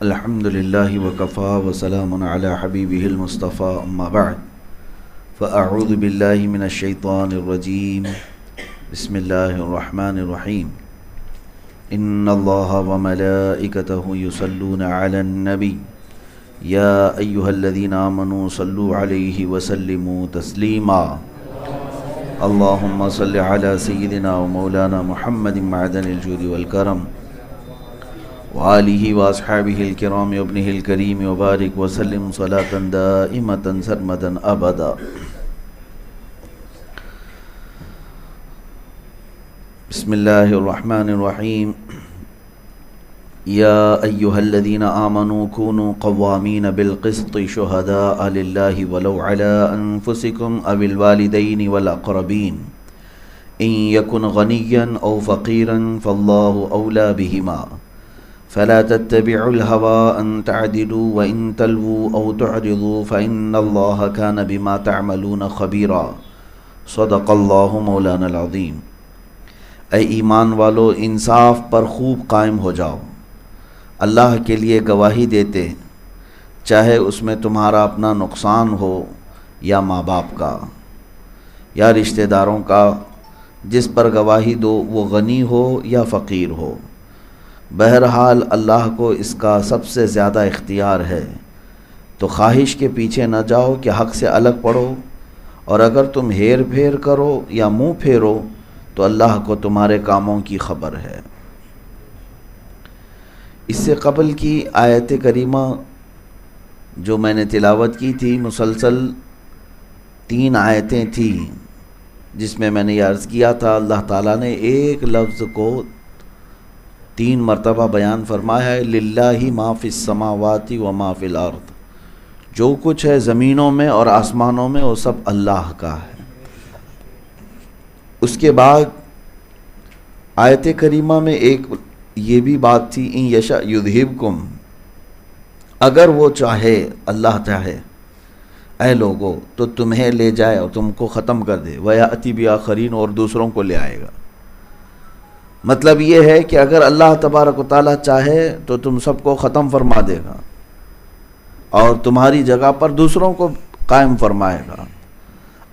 الحمد لله وكفى وسلام على حبيبه المصطفى أما بعد فأعوذ بالله من الشيطان الرجيم بسم الله الرحمن الرحيم إن الله وملائكته يصلون على النبي يا أيها الذين آمنوا صلوا عليه وسلموا تسليما اللهم صل على سيدنا ومولانا محمد معدن الجود والكرم وآلہ واصحابہ الکرام وابنہ الکریم وبارک وسلم صلاة دائمة سرمدا ابدا. بسم اللہ الرحمن الرحیم. یا ایہا الذین آمنوا كونوا قوامین بالقسط شہداء للہ ولو علی انفسکم او الوالدین والاقربین ان یکن غنیا او فقیرا فاللہ اولی بہما فلا تتبعوا الهوى أن تعدلوا وإن تلووا أو تعرضوا فإن الله كان بما تعملون خبيرا. صدق الله مولانا العظیم. اے ایمان والو، انصاف پر خوب قائم ہو جاؤ. اللہ کے لیے گواہی دیتے، چاہے اس میں تمہارا اپنا نقصان ہو یا ماں باپ کا یا رشتہ داروں کا. جس پر گواہی دو وہ غنی ہو یا فقیر ہو، بہرحال اللہ کو اس کا سب سے زیادہ اختیار ہے. تو خواہش کے پیچھے نہ جاؤ کہ حق سے الگ پڑو، اور اگر تم ہیر پھیر کرو یا منہ پھیرو تو اللہ کو تمہارے کاموں کی خبر ہے. اس سے قبل کی آیت کریمہ جو میں نے تلاوت کی تھی، مسلسل 3 آیتیں تھیں، جس میں نے یہ عرض کیا تھا اللہ تعالیٰ نے ایک لفظ کو 3 مرتبہ بیان فرمایا ہے. للہ ما فی السماوات و ما فی الارض. جو کچھ ہے زمینوں میں اور آسمانوں میں وہ سب اللہ کا ہے. اس کے بعد آیت کریمہ میں ایک یہ بھی بات تھی، ان یشاء یذہبکم، اگر وہ چاہے، اللہ چاہے اے لوگو تو تمہیں لے جائے اور تم کو ختم کر دے. ویأتی بآخرین، اور دوسروں کو لے آئے گا. مطلب یہ ہے کہ اگر اللہ تبارک و تعالیٰ چاہے تو تم سب کو ختم فرما دے گا اور تمہاری جگہ پر دوسروں کو قائم فرمائے گا.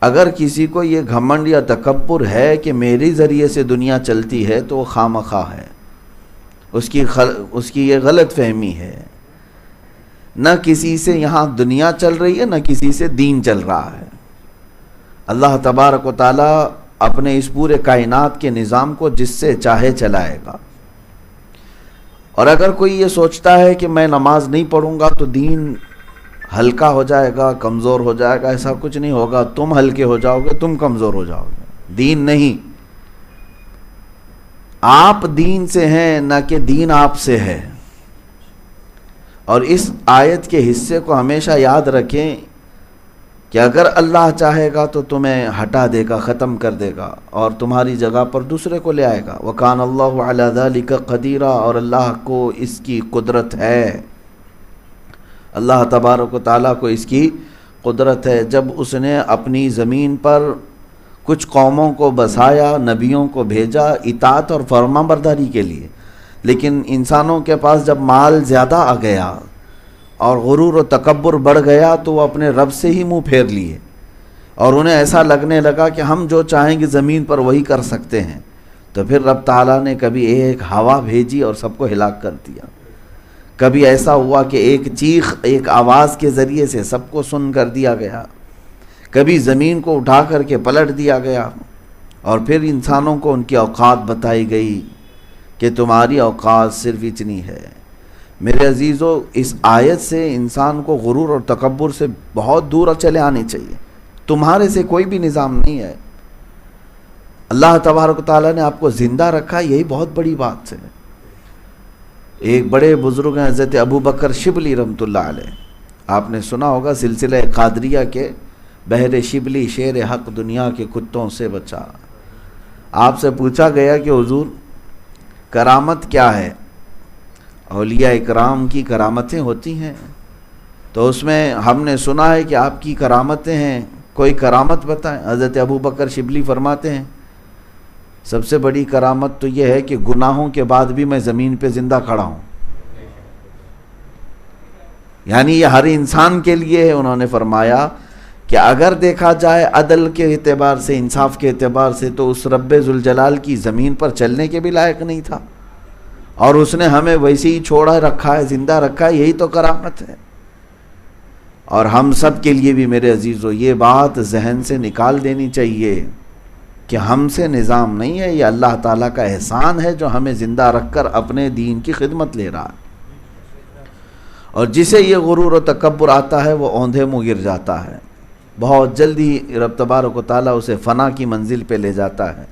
اگر کسی کو یہ گھمنڈ یا تکبر ہے کہ میری ذریعے سے دنیا چلتی ہے تو وہ خامخواہ ہے، اس کی یہ غلط فہمی ہے. نہ کسی سے یہاں دنیا چل رہی ہے، نہ کسی سے دین چل رہا ہے. اللہ تبارک و تعالیٰ اپنے اس پورے کائنات کے نظام کو جس سے چاہے چلائے گا. اور اگر کوئی یہ سوچتا ہے کہ میں نماز نہیں پڑھوں گا تو دین ہلکا ہو جائے گا، کمزور ہو جائے گا، ایسا کچھ نہیں ہوگا. تم ہلکے ہو جاؤ گے، تم کمزور ہو جاؤ گے. دین نہیں، آپ دین سے ہیں، نہ کہ دین آپ سے ہے. اور اس آیت کے حصے کو ہمیشہ یاد رکھیں کہ اگر اللہ چاہے گا تو تمہیں ہٹا دے گا، ختم کر دے گا اور تمہاری جگہ پر دوسرے کو لے آئے گا. وَكَانَ اللَّهُ عَلَى ذَلِكَ قَدِيرًا، اور اللہ کو اس کی قدرت ہے. اللہ تبارک و تعالیٰ کو اس کی قدرت ہے. جب اس نے اپنی زمین پر کچھ قوموں کو بسایا، نبیوں کو بھیجا اطاعت اور فرما برداری کے لیے، لیکن انسانوں کے پاس جب مال زیادہ آ گیا اور غرور و تکبر بڑھ گیا تو وہ اپنے رب سے ہی منہ پھیر لیے، اور انہیں ایسا لگنے لگا کہ ہم جو چاہیں گے زمین پر وہی کر سکتے ہیں. تو پھر رب تعالیٰ نے کبھی ایک ہوا بھیجی اور سب کو ہلاک کر دیا. کبھی ایسا ہوا کہ ایک چیخ، ایک آواز کے ذریعے سے سب کو سن کر دیا گیا. کبھی زمین کو اٹھا کر کے پلٹ دیا گیا. اور پھر انسانوں کو ان کی اوقات بتائی گئی کہ تمہاری اوقات صرف اتنی ہے. میرے عزیزو، اس آیت سے انسان کو غرور اور تکبر سے بہت دور چلے آنے چاہیے. تمہارے سے کوئی بھی نظام نہیں ہے. اللہ تبارک و تعالیٰ نے آپ کو زندہ رکھا، یہی بہت بڑی بات ہے. ایک بڑے بزرگ ہیں حضرت ابو بکر شبلی رحمۃ اللہ علیہ، آپ نے سنا ہوگا سلسلہ قادریہ کے بہر شبلی شیر حق دنیا کے کتوں سے بچا. آپ سے پوچھا گیا کہ حضور کرامت کیا ہے؟ اولیاء اکرام کی کرامتیں ہوتی ہیں، تو اس میں ہم نے سنا ہے کہ آپ کی کرامتیں ہیں، کوئی کرامت بتائیں. حضرت ابو بکر شبلی فرماتے ہیں سب سے بڑی کرامت تو یہ ہے کہ گناہوں کے بعد بھی میں زمین پہ زندہ کھڑا ہوں. یعنی یہ ہر انسان کے لیے ہے۔ انہوں نے فرمایا کہ اگر دیکھا جائے عدل کے اعتبار سے، انصاف کے اعتبار سے، تو اس رب ذوالجلال کی زمین پر چلنے کے بھی لائق نہیں تھا، اور اس نے ہمیں ویسے ہی چھوڑا رکھا ہے، زندہ رکھا ہے، یہی تو کرامت ہے۔ اور ہم سب کے لیے بھی میرے عزیزو یہ بات ذہن سے نکال دینی چاہیے کہ ہم سے نظام نہیں ہے، یہ اللہ تعالیٰ کا احسان ہے جو ہمیں زندہ رکھ کر اپنے دین کی خدمت لے رہا ہے۔ اور جسے یہ غرور و تکبر آتا ہے وہ اوندھے منہ گر جاتا ہے، بہت جلدی رب تبارک و تعالیٰ اسے فنا کی منزل پہ لے جاتا ہے۔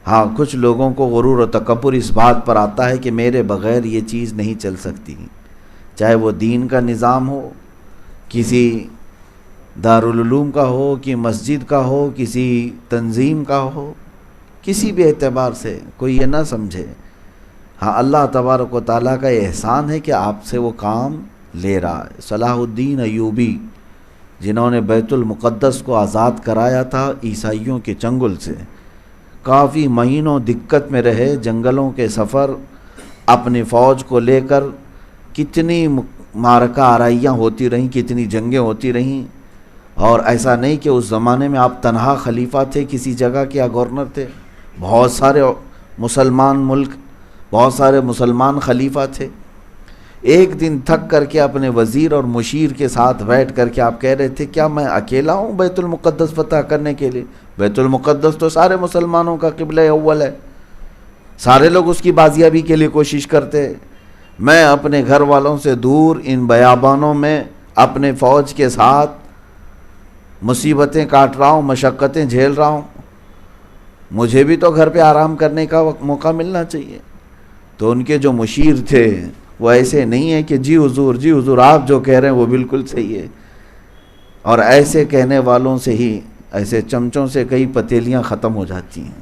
ہاں، کچھ لوگوں کو غرور و تکبر اس بات پر آتا ہے کہ میرے بغیر یہ چیز نہیں چل سکتی، چاہے وہ دین کا نظام ہو، کسی دارالعلوم کا ہو، کہ مسجد کا ہو، کسی تنظیم کا ہو، کسی بھی اعتبار سے کوئی یہ نہ سمجھے۔ ہاں، اللہ تبارک و تعالیٰ کا یہ احسان ہے کہ آپ سے وہ کام لے رہا ہے۔ صلاح الدین ایوبی، جنہوں نے بیت المقدس کو آزاد کرایا تھا عیسائیوں کے چنگل سے، کافی مہینوں دقت میں رہے، جنگلوں کے سفر، اپنی فوج کو لے کر کتنی معرکہ آرائیاں ہوتی رہیں، کتنی جنگیں ہوتی رہیں، اور ایسا نہیں کہ اس زمانے میں آپ تنہا خلیفہ تھے کسی جگہ کے یا گورنر تھے، بہت سارے مسلمان ملک، بہت سارے مسلمان خلیفہ تھے۔ ایک دن تھک کر کے اپنے وزیر اور مشیر کے ساتھ بیٹھ کر کے آپ کہہ رہے تھے کیا میں اکیلا ہوں بیت المقدس فتح کرنے کے لیے؟ بیت المقدس تو سارے مسلمانوں کا قبلہ اول ہے، سارے لوگ اس کی بازیابی کے لیے کوشش کرتے، میں اپنے گھر والوں سے دور ان بیابانوں میں اپنے فوج کے ساتھ مصیبتیں کاٹ رہا ہوں، مشقتیں جھیل رہا ہوں، مجھے بھی تو گھر پہ آرام کرنے کا موقع ملنا چاہیے۔ تو ان کے جو مشیر تھے وہ ایسے نہیں ہیں کہ جی حضور آپ جو کہہ رہے ہیں وہ بالکل صحیح ہے، اور ایسے کہنے والوں سے ہی، ایسے چمچوں سے کئی پتیلیاں ختم ہو جاتی ہیں۔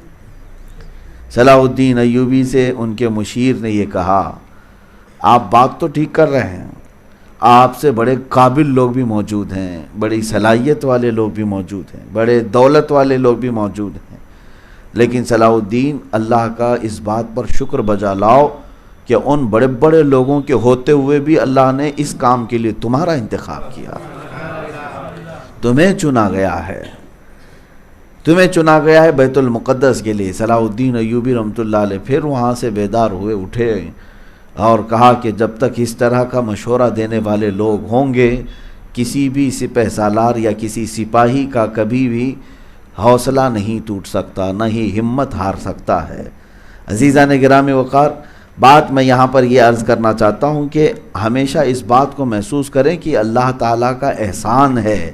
صلاح الدین ایوبی سے ان کے مشیر نے یہ کہا آپ بات تو ٹھیک کر رہے ہیں، آپ سے بڑے قابل لوگ بھی موجود ہیں، بڑی صلاحیت والے لوگ بھی موجود ہیں، بڑے دولت والے لوگ بھی موجود ہیں، لیکن صلاح الدین اللہ کا اس بات پر شکر بجا لاؤ کہ ان بڑے بڑے لوگوں کے ہوتے ہوئے بھی اللہ نے اس کام کے لیے تمہارا انتخاب کیا، تمہیں چنا گیا ہے، تمہیں چنا گیا ہے بیت المقدس کے لیے۔ صلاح الدین ایوبی رحمۃ اللہ علیہ پھر وہاں سے بیدار ہوئے، اٹھے اور کہا کہ جب تک اس طرح کا مشورہ دینے والے لوگ ہوں گے، کسی بھی سپہ سالار یا کسی سپاہی کا کبھی بھی حوصلہ نہیں ٹوٹ سکتا، نہ ہی ہمت ہار سکتا ہے۔ عزیزان گرامی وقار، بات میں یہاں پر یہ عرض کرنا چاہتا ہوں کہ ہمیشہ اس بات کو محسوس کریں کہ اللہ تعالیٰ کا احسان ہے،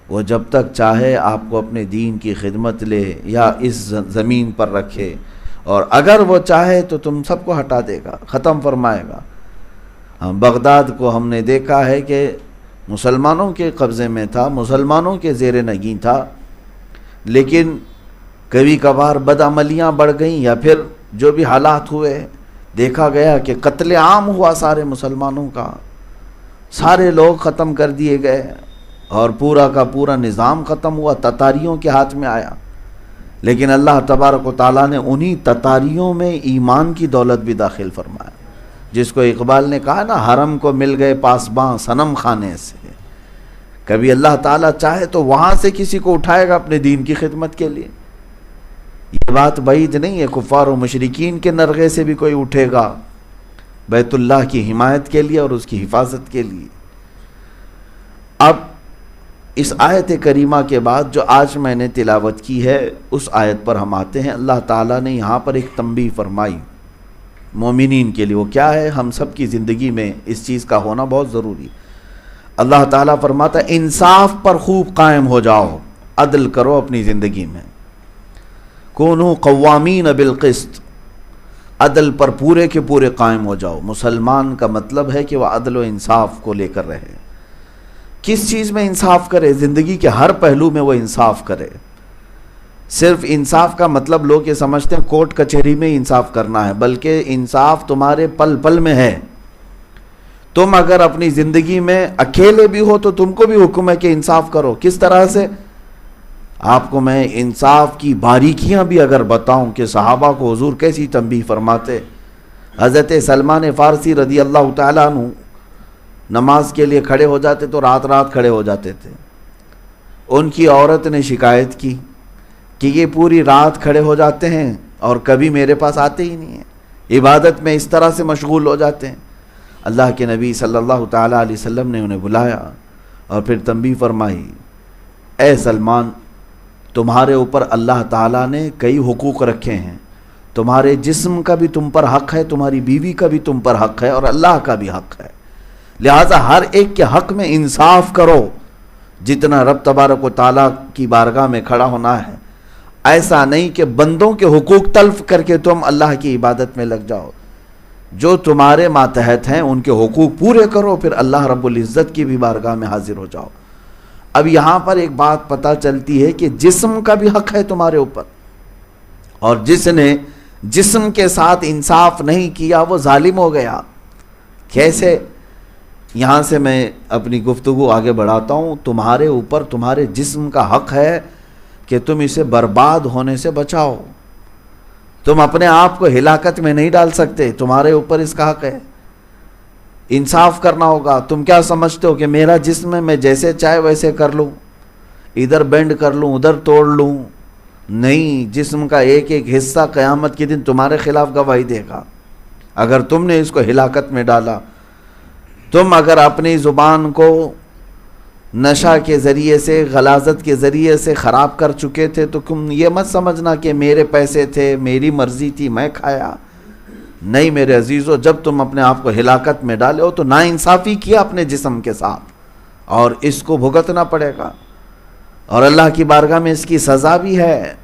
وہ جب تک چاہے آپ کو اپنے دین کی خدمت لے یا اس زمین پر رکھے، اور اگر وہ چاہے تو تم سب کو ہٹا دے گا، ختم فرمائے گا۔ بغداد کو ہم نے دیکھا ہے کہ مسلمانوں کے قبضے میں تھا، مسلمانوں کے زیر نگین تھا، لیکن کبھی کبھار بدعملیاں بڑھ گئیں یا پھر جو بھی حالات ہوئے، دیکھا گیا کہ قتل عام ہوا سارے مسلمانوں کا، سارے لوگ ختم کر دیے گئے، اور پورا کا پورا نظام ختم ہوا، تتاریوں کے ہاتھ میں آیا۔ لیکن اللہ تبارک و تعالیٰ نے انہی تتاریوں میں ایمان کی دولت بھی داخل فرمایا، جس کو اقبال نے کہا نا، حرم کو مل گئے پاسباں صنم خانے سے۔ کبھی اللہ تعالیٰ چاہے تو وہاں سے کسی کو اٹھائے گا اپنے دین کی خدمت کے لیے، یہ بات بعید نہیں ہے، کفار و مشرکین کے نرغے سے بھی کوئی اٹھے گا بیت اللہ کی حمایت کے لیے اور اس کی حفاظت کے لیے۔ اب اس آیت کریمہ کے بعد جو آج میں نے تلاوت کی ہے اس آیت پر ہم آتے ہیں۔ اللہ تعالیٰ نے یہاں پر ایک تنبیہ فرمائی مومنین کے لیے، وہ کیا ہے؟ ہم سب کی زندگی میں اس چیز کا ہونا بہت ضروری ہے۔ اللہ تعالیٰ فرماتا ہے انصاف پر خوب قائم ہو جاؤ، عدل کرو اپنی زندگی میں، کونوا قوامین بالقسط، عدل پر پورے کے پورے قائم ہو جاؤ۔ مسلمان کا مطلب ہے کہ وہ عدل و انصاف کو لے کر رہے۔ کس چیز میں انصاف کرے؟ زندگی کے ہر پہلو میں وہ انصاف کرے۔ صرف انصاف کا مطلب لوگ یہ سمجھتے ہیں کورٹ کچہری میں انصاف کرنا ہے، بلکہ انصاف تمہارے پل پل میں ہے۔ تم اگر اپنی زندگی میں اکیلے بھی ہو تو تم کو بھی حکم ہے کہ انصاف کرو۔ کس طرح سے؟ آپ کو میں انصاف کی باریکیاں بھی اگر بتاؤں کہ صحابہ کو حضور کیسی تنبیہ فرماتے۔ حضرت سلمان فارسی رضی اللہ تعالیٰ عنہ نماز کے لیے کھڑے ہو جاتے تو رات رات کھڑے ہو جاتے تھے۔ ان کی عورت نے شکایت کی کہ یہ پوری رات کھڑے ہو جاتے ہیں اور کبھی میرے پاس آتے ہی نہیں ہیں، عبادت میں اس طرح سے مشغول ہو جاتے ہیں۔ اللہ کے نبی صلی اللہ تعالیٰ علیہ وسلم نے انہیں بلایا اور پھر تنبیہ فرمائی، اے سلمان، تمہارے اوپر اللہ تعالیٰ نے کئی حقوق رکھے ہیں، تمہارے جسم کا بھی تم پر حق ہے، تمہاری بیوی کا بھی تم پر حق ہے، اور اللہ کا بھی حق ہے، لہٰذا ہر ایک کے حق میں انصاف کرو۔ جتنا رب تبارک و تعالیٰ کی بارگاہ میں کھڑا ہونا ہے، ایسا نہیں کہ بندوں کے حقوق تلف کر کے تم اللہ کی عبادت میں لگ جاؤ۔ جو تمہارے ماتحت ہیں ان کے حقوق پورے کرو، پھر اللہ رب العزت کی بھی بارگاہ میں حاضر ہو جاؤ۔ اب یہاں پر ایک بات پتہ چلتی ہے کہ جسم کا بھی حق ہے تمہارے اوپر، اور جس نے جسم کے ساتھ انصاف نہیں کیا وہ ظالم ہو گیا۔ کیسے؟ یہاں سے میں اپنی گفتگو آگے بڑھاتا ہوں۔ تمہارے اوپر تمہارے جسم کا حق ہے کہ تم اسے برباد ہونے سے بچاؤ۔ تم اپنے آپ کو ہلاکت میں نہیں ڈال سکتے، تمہارے اوپر اس کا حق ہے، انصاف کرنا ہوگا۔ تم کیا سمجھتے ہو کہ میرا جسم ہے، میں جیسے چاہے ویسے کر لوں، ادھر بینڈ کر لوں ادھر توڑ لوں؟ نہیں، جسم کا ایک ایک حصہ قیامت کے دن تمہارے خلاف گواہی دے گا اگر تم نے اس کو ہلاکت میں ڈالا۔ تم اگر اپنی زبان کو نشہ کے ذریعے سے، غلاظت کے ذریعے سے خراب کر چکے تھے تو تم یہ مت سمجھنا کہ میرے پیسے تھے، میری مرضی تھی، میں کھایا۔ نہیں میرے عزیزو، جب تم اپنے آپ کو ہلاکت میں ڈالے ہو تو ناانصافی کیا اپنے جسم کے ساتھ، اور اس کو بھگتنا پڑے گا، اور اللہ کی بارگاہ میں اس کی سزا بھی ہے۔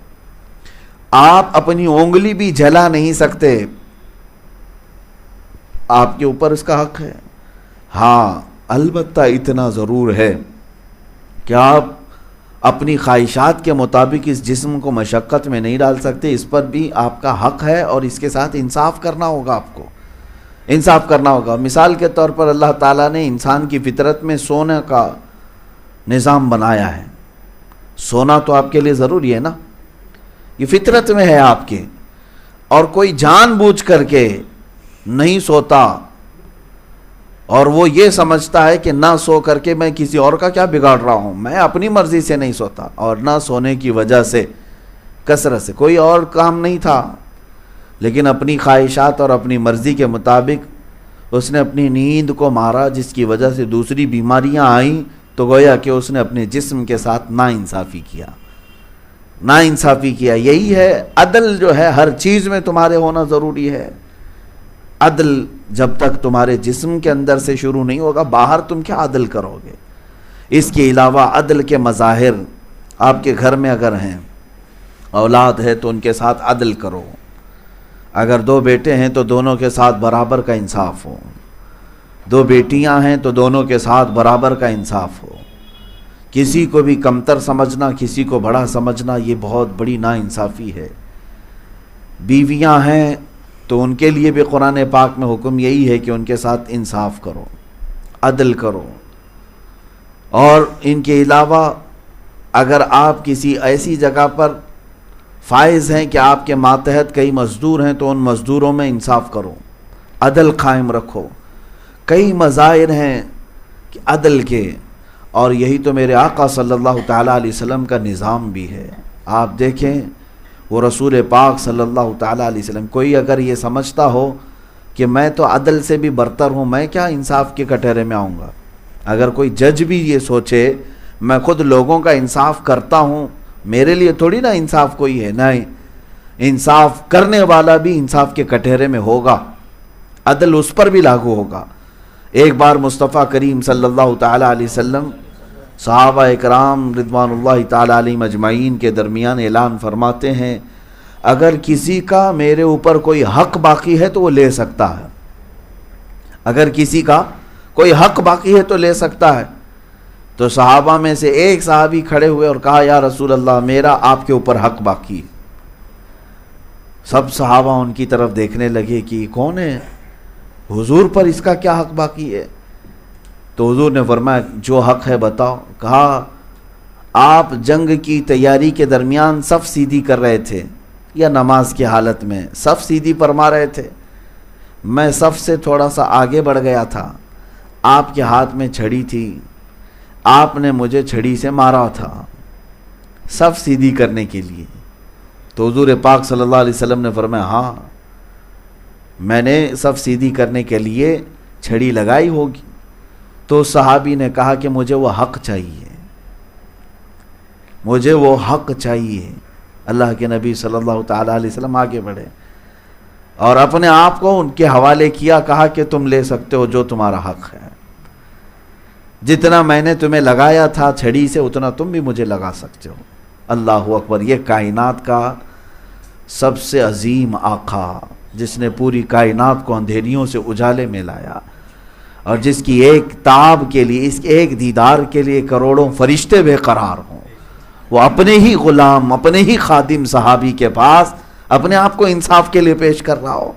آپ اپنی انگلی بھی جلا نہیں سکتے، آپ کے اوپر اس کا حق ہے۔ ہاں البتہ اتنا ضرور ہے کہ آپ اپنی خواہشات کے مطابق اس جسم کو مشقت میں نہیں ڈال سکتے، اس پر بھی آپ کا حق ہے، اور اس کے ساتھ انصاف کرنا ہوگا، آپ کو انصاف کرنا ہوگا۔ مثال کے طور پر اللہ تعالیٰ نے انسان کی فطرت میں سونے کا نظام بنایا ہے۔ سونا تو آپ کے لیے ضروری ہے نا، یہ فطرت میں ہے آپ کے، اور کوئی جان بوجھ کر کے نہیں سوتا اور وہ یہ سمجھتا ہے کہ نہ سو کر کے میں کسی اور کا کیا بگاڑ رہا ہوں، میں اپنی مرضی سے نہیں سوتا، اور نہ سونے کی وجہ سے کثرت سے کوئی اور کام نہیں تھا، لیکن اپنی خواہشات اور اپنی مرضی کے مطابق اس نے اپنی نیند کو مارا، جس کی وجہ سے دوسری بیماریاں آئیں، تو گویا کہ اس نے اپنے جسم کے ساتھ ناانصافی کیا۔ یہی ہے عدل، جو ہے ہر چیز میں تمہارے ہونا ضروری ہے۔ عدل جب تک تمہارے جسم کے اندر سے شروع نہیں ہوگا، باہر تم کیا عدل کرو گے؟ اس کے علاوہ عدل کے مظاہر آپ کے گھر میں اگر ہیں، اولاد ہے تو ان کے ساتھ عدل کرو۔ اگر 2 بیٹے ہیں تو دونوں کے ساتھ برابر کا انصاف ہو، 2 بیٹیاں ہیں تو دونوں کے ساتھ برابر کا انصاف ہو۔ کسی کو بھی کمتر سمجھنا، کسی کو بڑا سمجھنا، یہ بہت بڑی ناانصافی ہے۔ بیویاں ہیں تو ان کے لیے بھی قرآن پاک میں حکم یہی ہے کہ ان کے ساتھ انصاف کرو، عدل کرو۔ اور ان کے علاوہ اگر آپ کسی ایسی جگہ پر فائز ہیں کہ آپ کے ماتحت کئی مزدور ہیں تو ان مزدوروں میں انصاف کرو، عدل قائم رکھو۔ کئی مظاہر ہیں کہ عدل کے، اور یہی تو میرے آقا صلی اللہ تعالیٰ علیہ وسلم کا نظام بھی ہے۔ آپ دیکھیں وہ رسول پاک صلی اللہ تعالیٰ علیہ وسلم، کوئی اگر یہ سمجھتا ہو کہ میں تو عدل سے بھی برتر ہوں، میں کیا انصاف کے کٹہرے میں آؤں گا، اگر کوئی جج بھی یہ سوچے میں خود لوگوں کا انصاف کرتا ہوں، میرے لیے تھوڑی نا انصاف کوئی ہے، نہیں، انصاف کرنے والا بھی انصاف کے کٹہرے میں ہوگا، عدل اس پر بھی لاگو ہوگا۔ ایک بار مصطفیٰ کریم صلی اللہ تعالیٰ علیہ وسلم صحابہ اکرام رضوان اللہ تعالیٰ علیہم اجمعین کے درمیان اعلان فرماتے ہیں، اگر کسی کا میرے اوپر کوئی حق باقی ہے تو وہ لے سکتا ہے، اگر کسی کا کوئی حق باقی ہے تو لے سکتا ہے۔ تو صحابہ میں سے ایک صحابی کھڑے ہوئے اور کہا، یا رسول اللہ، میرا آپ کے اوپر حق باقی ہے۔ سب صحابہ ان کی طرف دیکھنے لگے کہ کون ہے، حضور پر اس کا کیا حق باقی ہے؟ تو حضور نے فرمایا، جو حق ہے بتاؤ۔ کہا، آپ جنگ کی تیاری کے درمیان صف سیدھی کر رہے تھے، یا نماز کی حالت میں صف سیدھی فرما رہے تھے، میں صف سے تھوڑا سا آگے بڑھ گیا تھا، آپ کے ہاتھ میں چھڑی تھی، آپ نے مجھے چھڑی سے مارا تھا صف سیدھی کرنے کے لیے۔ تو حضور پاک صلی اللہ علیہ وسلم نے فرمایا ہاں میں نے صف سیدھی کرنے کے لیے چھڑی لگائی ہوگی۔ تو صحابی نے کہا کہ مجھے وہ حق چاہیے، مجھے وہ حق چاہیے۔ اللہ کے نبی صلی اللہ تعالیٰ علیہ وسلم آگے بڑھے اور اپنے آپ کو ان کے حوالے کیا، کہا کہ تم لے سکتے ہو جو تمہارا حق ہے، جتنا میں نے تمہیں لگایا تھا چھڑی سے اتنا تم بھی مجھے لگا سکتے ہو۔ اللہ اکبر! یہ کائنات کا سب سے عظیم آقا، جس نے پوری کائنات کو اندھیریوں سے اجالے میں لایا، اور جس کی ایک تاب کے لیے، اس ایک دیدار کے لیے کروڑوں فرشتے بے قرار ہوں، وہ اپنے ہی غلام، اپنے ہی خادم صحابی کے پاس اپنے آپ کو انصاف کے لیے پیش کر رہا ہو۔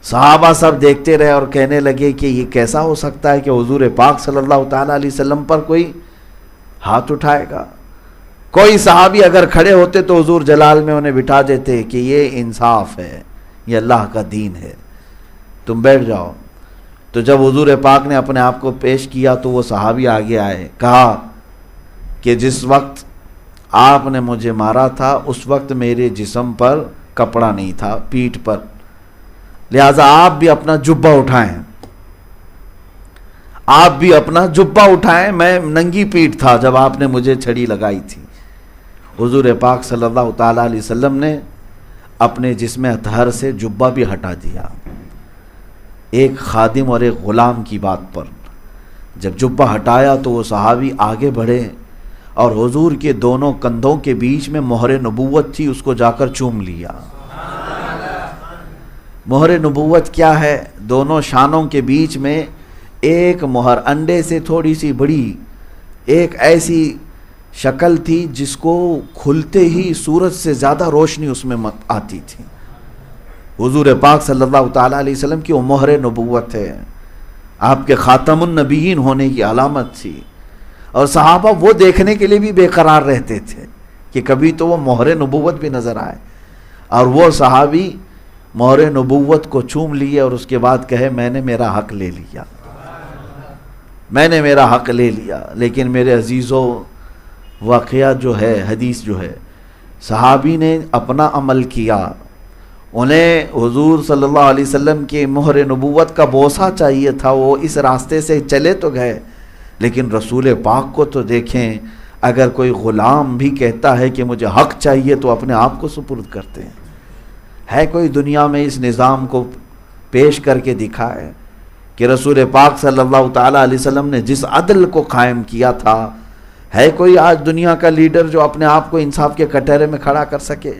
صحابہ سب دیکھتے رہے اور کہنے لگے کہ یہ کیسا ہو سکتا ہے کہ حضور پاک صلی اللہ تعالیٰ علیہ وسلم پر کوئی ہاتھ اٹھائے گا۔ کوئی صحابی اگر کھڑے ہوتے تو حضور جلال میں انہیں بٹھا دیتے کہ یہ انصاف ہے، یہ اللہ کا دین ہے، تم بیٹھ جاؤ۔ تو جب حضور پاک نے اپنے آپ کو پیش کیا تو وہ صحابی آگے آئے، کہا کہ جس وقت آپ نے مجھے مارا تھا اس وقت میرے جسم پر کپڑا نہیں تھا، پیٹھ پر، لہٰذا آپ بھی اپنا جبہ اٹھائیں، آپ بھی اپنا جبہ اٹھائیں، میں ننگی پیٹھ تھا جب آپ نے مجھے چھڑی لگائی تھی۔ حضور پاک صلی اللہ تعالیٰ علیہ وسلم نے اپنے جسم اطہر سے جبہ بھی ہٹا دیا۔ ایک خادم اور ایک غلام کی بات پر جب جبہ ہٹایا تو وہ صحابی آگے بڑھے اور حضور کے دونوں کندھوں کے بیچ میں مہر نبوت تھی، اس کو جا کر چوم لیا۔ مہر نبوت کیا ہے؟ دونوں شانوں کے بیچ میں ایک مہر، انڈے سے تھوڑی سی بڑی ایک ایسی شکل تھی جس کو کھلتے ہی سورج سے زیادہ روشنی اس میں آتی تھی۔ حضور پاک صلی اللہ تعالیٰ علیہ وسلم کی وہ مہر نبوت ہے، آپ کے خاتم النبیین ہونے کی علامت تھی، اور صحابہ وہ دیکھنے کے لیے بھی بے قرار رہتے تھے کہ کبھی تو وہ مہر نبوت بھی نظر آئے، اور وہ صحابی مہر نبوت کو چوم لیے اور اس کے بعد کہے میں نے میرا حق لے لیا، میں نے میرا حق لے لیا۔ لیکن میرے عزیزوں، واقعہ جو ہے، حدیث جو ہے، صحابی نے اپنا عمل کیا، انہیں حضور صلی اللہ علیہ وسلم کی مہر نبوت کا بوسہ چاہیے تھا، وہ اس راستے سے چلے تو گئے، لیکن رسول پاک کو تو دیکھیں، اگر کوئی غلام بھی کہتا ہے کہ مجھے حق چاہیے تو اپنے آپ کو سپرد کرتے ہیں۔ ہے کوئی دنیا میں اس نظام کو پیش کر کے دکھائے کہ رسول پاک صلی اللہ تعالیٰ علیہ وسلم نے جس عدل کو قائم کیا تھا، ہے کوئی آج دنیا کا لیڈر جو اپنے آپ کو انصاف کے کٹہرے میں کھڑا کر سکے؟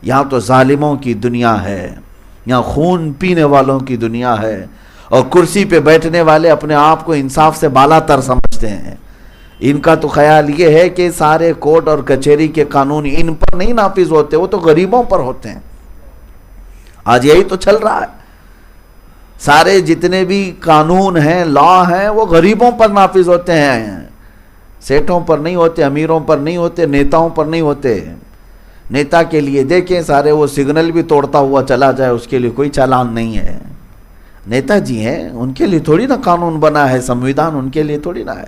یہاں تو ظالموں کی دنیا ہے، یہاں خون پینے والوں کی دنیا ہے، اور کرسی پہ بیٹھنے والے اپنے آپ کو انصاف سے بالا تر سمجھتے ہیں۔ ان کا تو خیال یہ ہے کہ سارے کورٹ اور کچہری کے قانون ان پر نہیں نافذ ہوتے، وہ تو غریبوں پر ہوتے ہیں۔ آج یہی تو چل رہا ہے، سارے جتنے بھی قانون ہیں، لا ہیں، وہ غریبوں پر نافذ ہوتے ہیں، سیٹھوں پر نہیں ہوتے، امیروں پر نہیں ہوتے، نیتاؤں پر نہیں ہوتے۔ نیتا کے لیے دیکھیں، سارے وہ سگنل بھی توڑتا ہوا چلا جائے، اس کے لیے کوئی چالان نہیں ہے۔ نیتا جی ہیں، ان کے لیے تھوڑی نہ قانون بنا ہے، سمویدھان ان کے لیے تھوڑی نہ ہے۔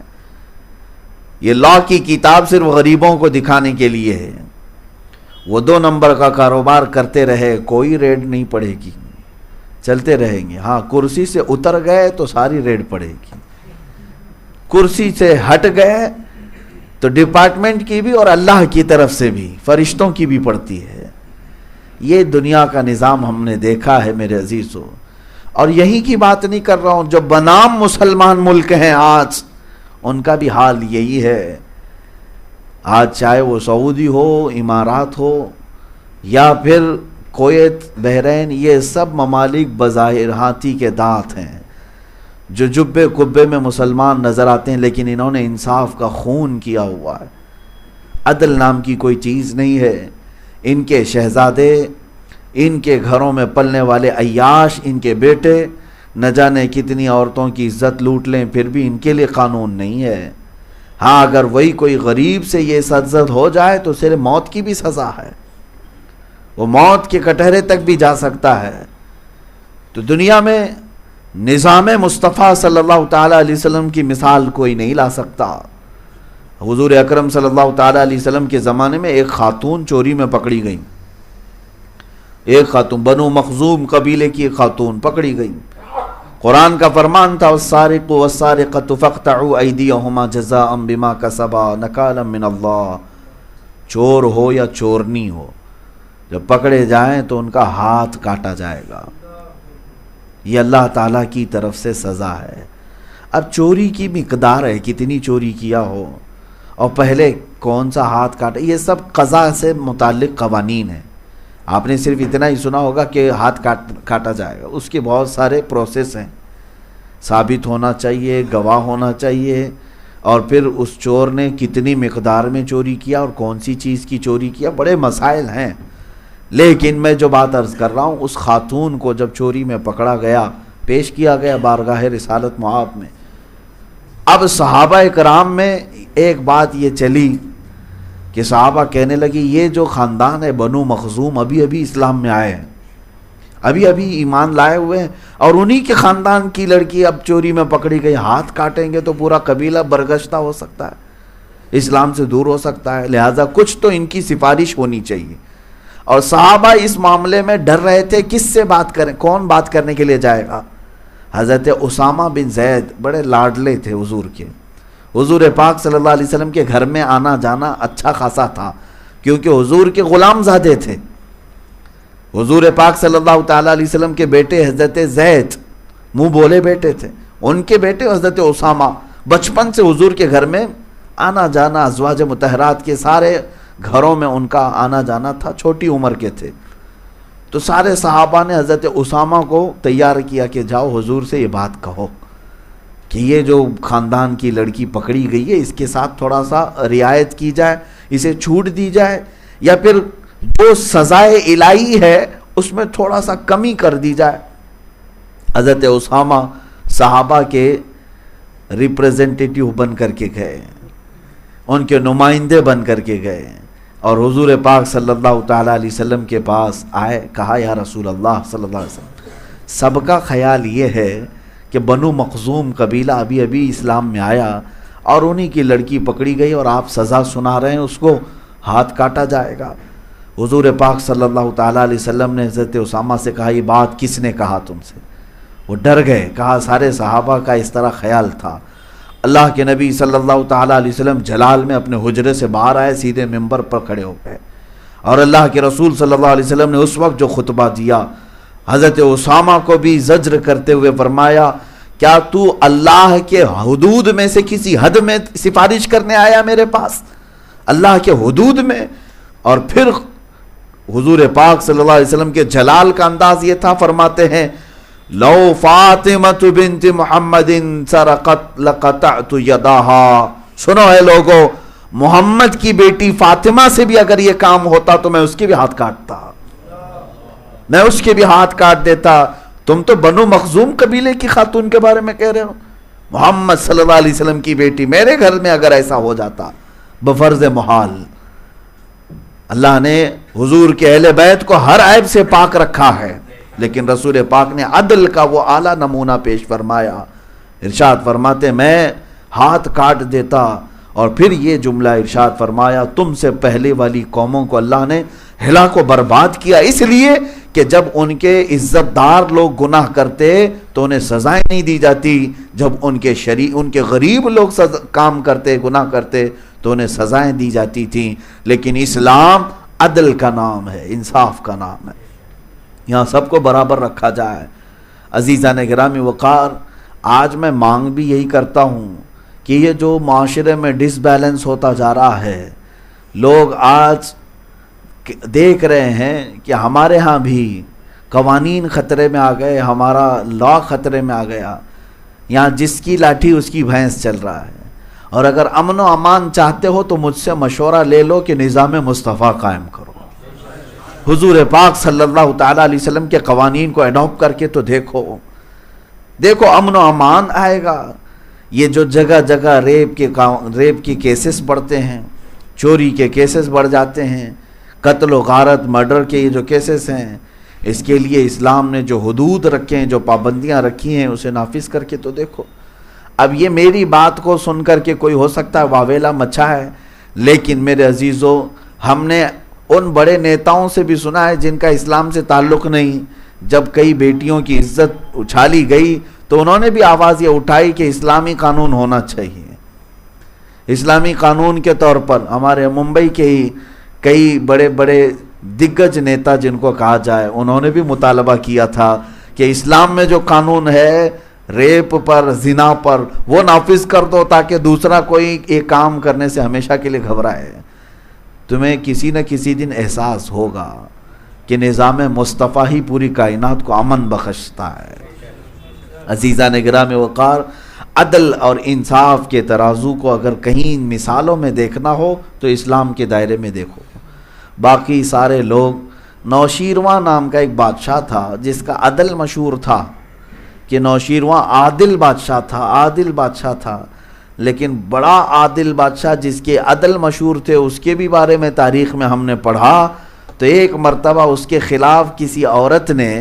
یہ لا کی کتاب صرف غریبوں کو دکھانے کے لیے ہے۔ وہ 2 نمبر کا کاروبار کرتے رہے، کوئی ریڈ نہیں پڑے گی، چلتے رہیں گے۔ ہاں، کرسی سے اتر گئے تو ساری ریڈ پڑے گی، کرسی سے ہٹ گئے تو ڈپارٹمنٹ کی بھی اور اللہ کی طرف سے بھی، فرشتوں کی بھی پڑتی ہے۔ یہ دنیا کا نظام ہم نے دیکھا ہے میرے عزیزو، اور یہی کی بات نہیں کر رہا ہوں، جو بنام مسلمان ملک ہیں آج، ان کا بھی حال یہی ہے۔ آج چاہے وہ سعودی ہو، امارات ہو، یا پھر کویت، بحرین، یہ سب ممالک بظاہر ہاتھی کے دانت ہیں، جو جبے کبے میں مسلمان نظر آتے ہیں، لیکن انہوں نے انصاف کا خون کیا ہوا ہے۔ عدل نام کی کوئی چیز نہیں ہے۔ ان کے شہزادے، ان کے گھروں میں پلنے والے عیاش، ان کے بیٹے نہ جانے کتنی عورتوں کی عزت لوٹ لیں، پھر بھی ان کے لیے قانون نہیں ہے۔ ہاں، اگر وہی کوئی غریب سے یہ سرزد ہو جائے تو صرف موت کی بھی سزا ہے، وہ موت کے کٹہرے تک بھی جا سکتا ہے۔ تو دنیا میں نظام مصطفیٰ صلی اللہ تعالیٰ علیہ وسلم کی مثال کوئی نہیں لا سکتا۔ حضور اکرم صلی اللہ تعالیٰ علیہ وسلم کے زمانے میں ایک خاتون چوری میں پکڑی گئی، ایک خاتون، بنو مخزوم قبیلے کی ایک خاتون پکڑی گئی۔ قرآن کا فرمان تھا والسارق والسارقۃ فاقطعوا ایدیہما جزاء بما کسبا نکالا من اللہ، چور ہو یا چورنی ہو، جب پکڑے جائیں تو ان کا ہاتھ کاٹا جائے گا، یہ اللہ تعالیٰ کی طرف سے سزا ہے۔ اب چوری کی مقدار ہے، کتنی چوری کیا ہو اور پہلے کون سا ہاتھ کاٹا، یہ سب قضا سے متعلق قوانین ہیں۔ آپ نے صرف اتنا ہی سنا ہوگا کہ ہاتھ کاٹا جائے گا، اس کے بہت سارے پروسیس ہیں، ثابت ہونا چاہیے، گواہ ہونا چاہیے، اور پھر اس چور نے کتنی مقدار میں چوری کیا اور کون سی چیز کی چوری کیا، بڑے مسائل ہیں۔ لیکن میں جو بات عرض کر رہا ہوں، اس خاتون کو جب چوری میں پکڑا گیا، پیش کیا گیا بارگاہ رسالت معاب میں، اب صحابہ کرام میں ایک بات یہ چلی کہ صحابہ کہنے لگی یہ جو خاندان ہے بنو مخزوم ابھی ابھی اسلام میں آئے ہیں، ابھی ابھی ایمان لائے ہوئے ہیں، اور انہی کے خاندان کی لڑکی اب چوری میں پکڑی گئی، ہاتھ کاٹیں گے تو پورا قبیلہ برگشتہ ہو سکتا ہے، اسلام سے دور ہو سکتا ہے، لہٰذا کچھ تو ان کی سفارش ہونی چاہیے۔ اور صحابہ اس معاملے میں ڈر رہے تھے کس سے بات کریں، کون بات کرنے کے لیے جائے گا۔ حضرت اسامہ بن زید بڑے لاڈلے تھے حضور کے، حضور پاک صلی اللہ علیہ وسلم کے گھر میں آنا جانا اچھا خاصا تھا، کیونکہ حضور کے غلام زادے تھے۔ حضور پاک صلی اللہ تعالیٰ علیہ وسلم کے بیٹے حضرت زید منہ بولے بیٹے تھے، ان کے بیٹے حضرت اسامہ بچپن سے حضور کے گھر میں آنا جانا، ازواج مطہرات کے سارے گھروں میں ان کا آنا جانا تھا، چھوٹی عمر کے تھے۔ تو سارے صحابہ نے حضرت اسامہ کو تیار کیا کہ جاؤ حضور سے یہ بات کہو کہ یہ جو خاندان کی لڑکی پکڑی گئی ہے اس کے ساتھ تھوڑا سا رعایت کی جائے، اسے چھوٹ دی جائے، یا پھر جو سزائے الہی ہے اس میں تھوڑا سا کمی کر دی جائے۔ حضرت اسامہ صحابہ کے ریپریزنٹیٹیو بن کر کے گئے، ان کے نمائندے بن کر کے گئے، اور حضور پاک صلی اللہ تعالیٰ علیہ وسلم کے پاس آئے، کہا یا رسول اللہ صلی اللہ علیہ وسلم، سب کا خیال یہ ہے کہ بنو مخزوم قبیلہ ابھی ابھی اسلام میں آیا اور انہی کی لڑکی پکڑی گئی اور آپ سزا سنا رہے ہیں، اس کو ہاتھ کاٹا جائے گا۔ حضور پاک صلی اللہ تعالیٰ علیہ وسلم نے حضرت اسامہ سے کہا یہ بات کس نے کہا تم سے؟ وہ ڈر گئے، کہا سارے صحابہ کا اس طرح خیال تھا۔ اللہ کے نبی صلی اللہ تعالیٰ علیہ وسلم جلال میں اپنے حجرے سے باہر آئے، سیدھے ممبر پر کھڑے ہو گئے، اور اللہ کے رسول صلی اللہ علیہ وسلم نے اس وقت جو خطبہ دیا، حضرت اسامہ کو بھی زجر کرتے ہوئے فرمایا کیا تو اللہ کے حدود میں سے کسی حد میں سفارش کرنے آیا میرے پاس، اللہ کے حدود میں؟ اور پھر حضور پاک صلی اللہ علیہ وسلم کے جلال کا انداز یہ تھا، فرماتے ہیں لو فاطمہ بنت محمد سرقت لقطعت یداہا، سنو اے لوگو، محمد کی بیٹی فاطمہ سے بھی اگر یہ کام ہوتا تو میں اس کے بھی ہاتھ کاٹتا، میں اس کے بھی ہاتھ کاٹ دیتا۔ تم تو بنو مخزوم قبیلے کی خاتون کے بارے میں کہہ رہے ہو، محمد صلی اللہ علیہ وسلم کی بیٹی، میرے گھر میں اگر ایسا ہو جاتا بفرض محال۔ اللہ نے حضور کے اہل بیت کو ہر عیب سے پاک رکھا ہے، لیکن رسول پاک نے عدل کا وہ اعلیٰ نمونہ پیش فرمایا، ارشاد فرماتے میں ہاتھ کاٹ دیتا، اور پھر یہ جملہ ارشاد فرمایا تم سے پہلے والی قوموں کو اللہ نے ہلاک و برباد کیا، اس لیے کہ جب ان کے عزت دار لوگ گناہ کرتے تو انہیں سزائیں نہیں دی جاتی، جب ان کے غریب لوگ کام کرتے، گناہ کرتے تو انہیں سزائیں دی جاتی تھیں۔ لیکن اسلام عدل کا نام ہے، انصاف کا نام ہے، یہاں سب کو برابر رکھا جائے۔ عزیزان گرامی وقار، آج میں مانگ بھی یہی کرتا ہوں کہ یہ جو معاشرے میں ڈس بیلنس ہوتا جا رہا ہے، لوگ آج دیکھ رہے ہیں کہ ہمارے ہاں بھی قوانین خطرے میں آ گئے، ہمارا لا خطرے میں آ گیا، یہاں جس کی لاٹھی اس کی بھینس چل رہا ہے، اور اگر امن و امان چاہتے ہو تو مجھ سے مشورہ لے لو کہ نظام مصطفیٰ قائم کرو، حضور پاک صلی اللہ تعالیٰ علیہ وسلم کے قوانین کو اڈاپٹ کر کے تو دیکھو امن و امان آئے گا۔ یہ جو جگہ جگہ ریپ کے کیسز بڑھتے ہیں، چوری کے کیسز بڑھ جاتے ہیں، قتل و غارت مرڈر کے یہ جو کیسز ہیں، اس کے لیے اسلام نے جو حدود رکھے ہیں، جو پابندیاں رکھی ہیں، اسے نافذ کر کے تو دیکھو۔ اب یہ میری بات کو سن کر کے کوئی ہو سکتا ہے واویلا مچا ہے، لیکن میرے عزیزو، ہم نے ان بڑے نیتاؤں سے بھی سنا ہے جن کا اسلام سے تعلق نہیں، جب کئی بیٹیوں کی عزت اچھالی گئی تو انہوں نے بھی آواز یہ اٹھائی کہ اسلامی قانون ہونا چاہیے۔ اسلامی قانون کے طور پر ہمارے ممبئی کے ہی کئی بڑے بڑے دگج نیتا جن کو کہا جائے، انہوں نے بھی مطالبہ کیا تھا کہ اسلام میں جو قانون ہے ریپ پر، زنا پر، وہ نافذ کر دو تاکہ دوسرا کوئی ایک کام کرنے سے ہمیشہ کے لیے گھبرائے۔ تمہیں کسی نہ کسی دن احساس ہوگا کہ نظام مصطفیٰ ہی پوری کائنات کو امن بخشتا ہے۔ عزیزان گرامی وقار، عدل اور انصاف کے ترازو کو اگر کہیں مثالوں میں دیکھنا ہو تو اسلام کے دائرے میں دیکھو۔ باقی سارے لوگ، نوشیرواں نام کا ایک بادشاہ تھا جس کا عدل مشہور تھا کہ نوشیرواں عادل بادشاہ تھا، لیکن بڑا عادل بادشاہ جس کے عدل مشہور تھے اس کے بھی بارے میں تاریخ میں ہم نے پڑھا تو ایک مرتبہ اس کے خلاف کسی عورت نے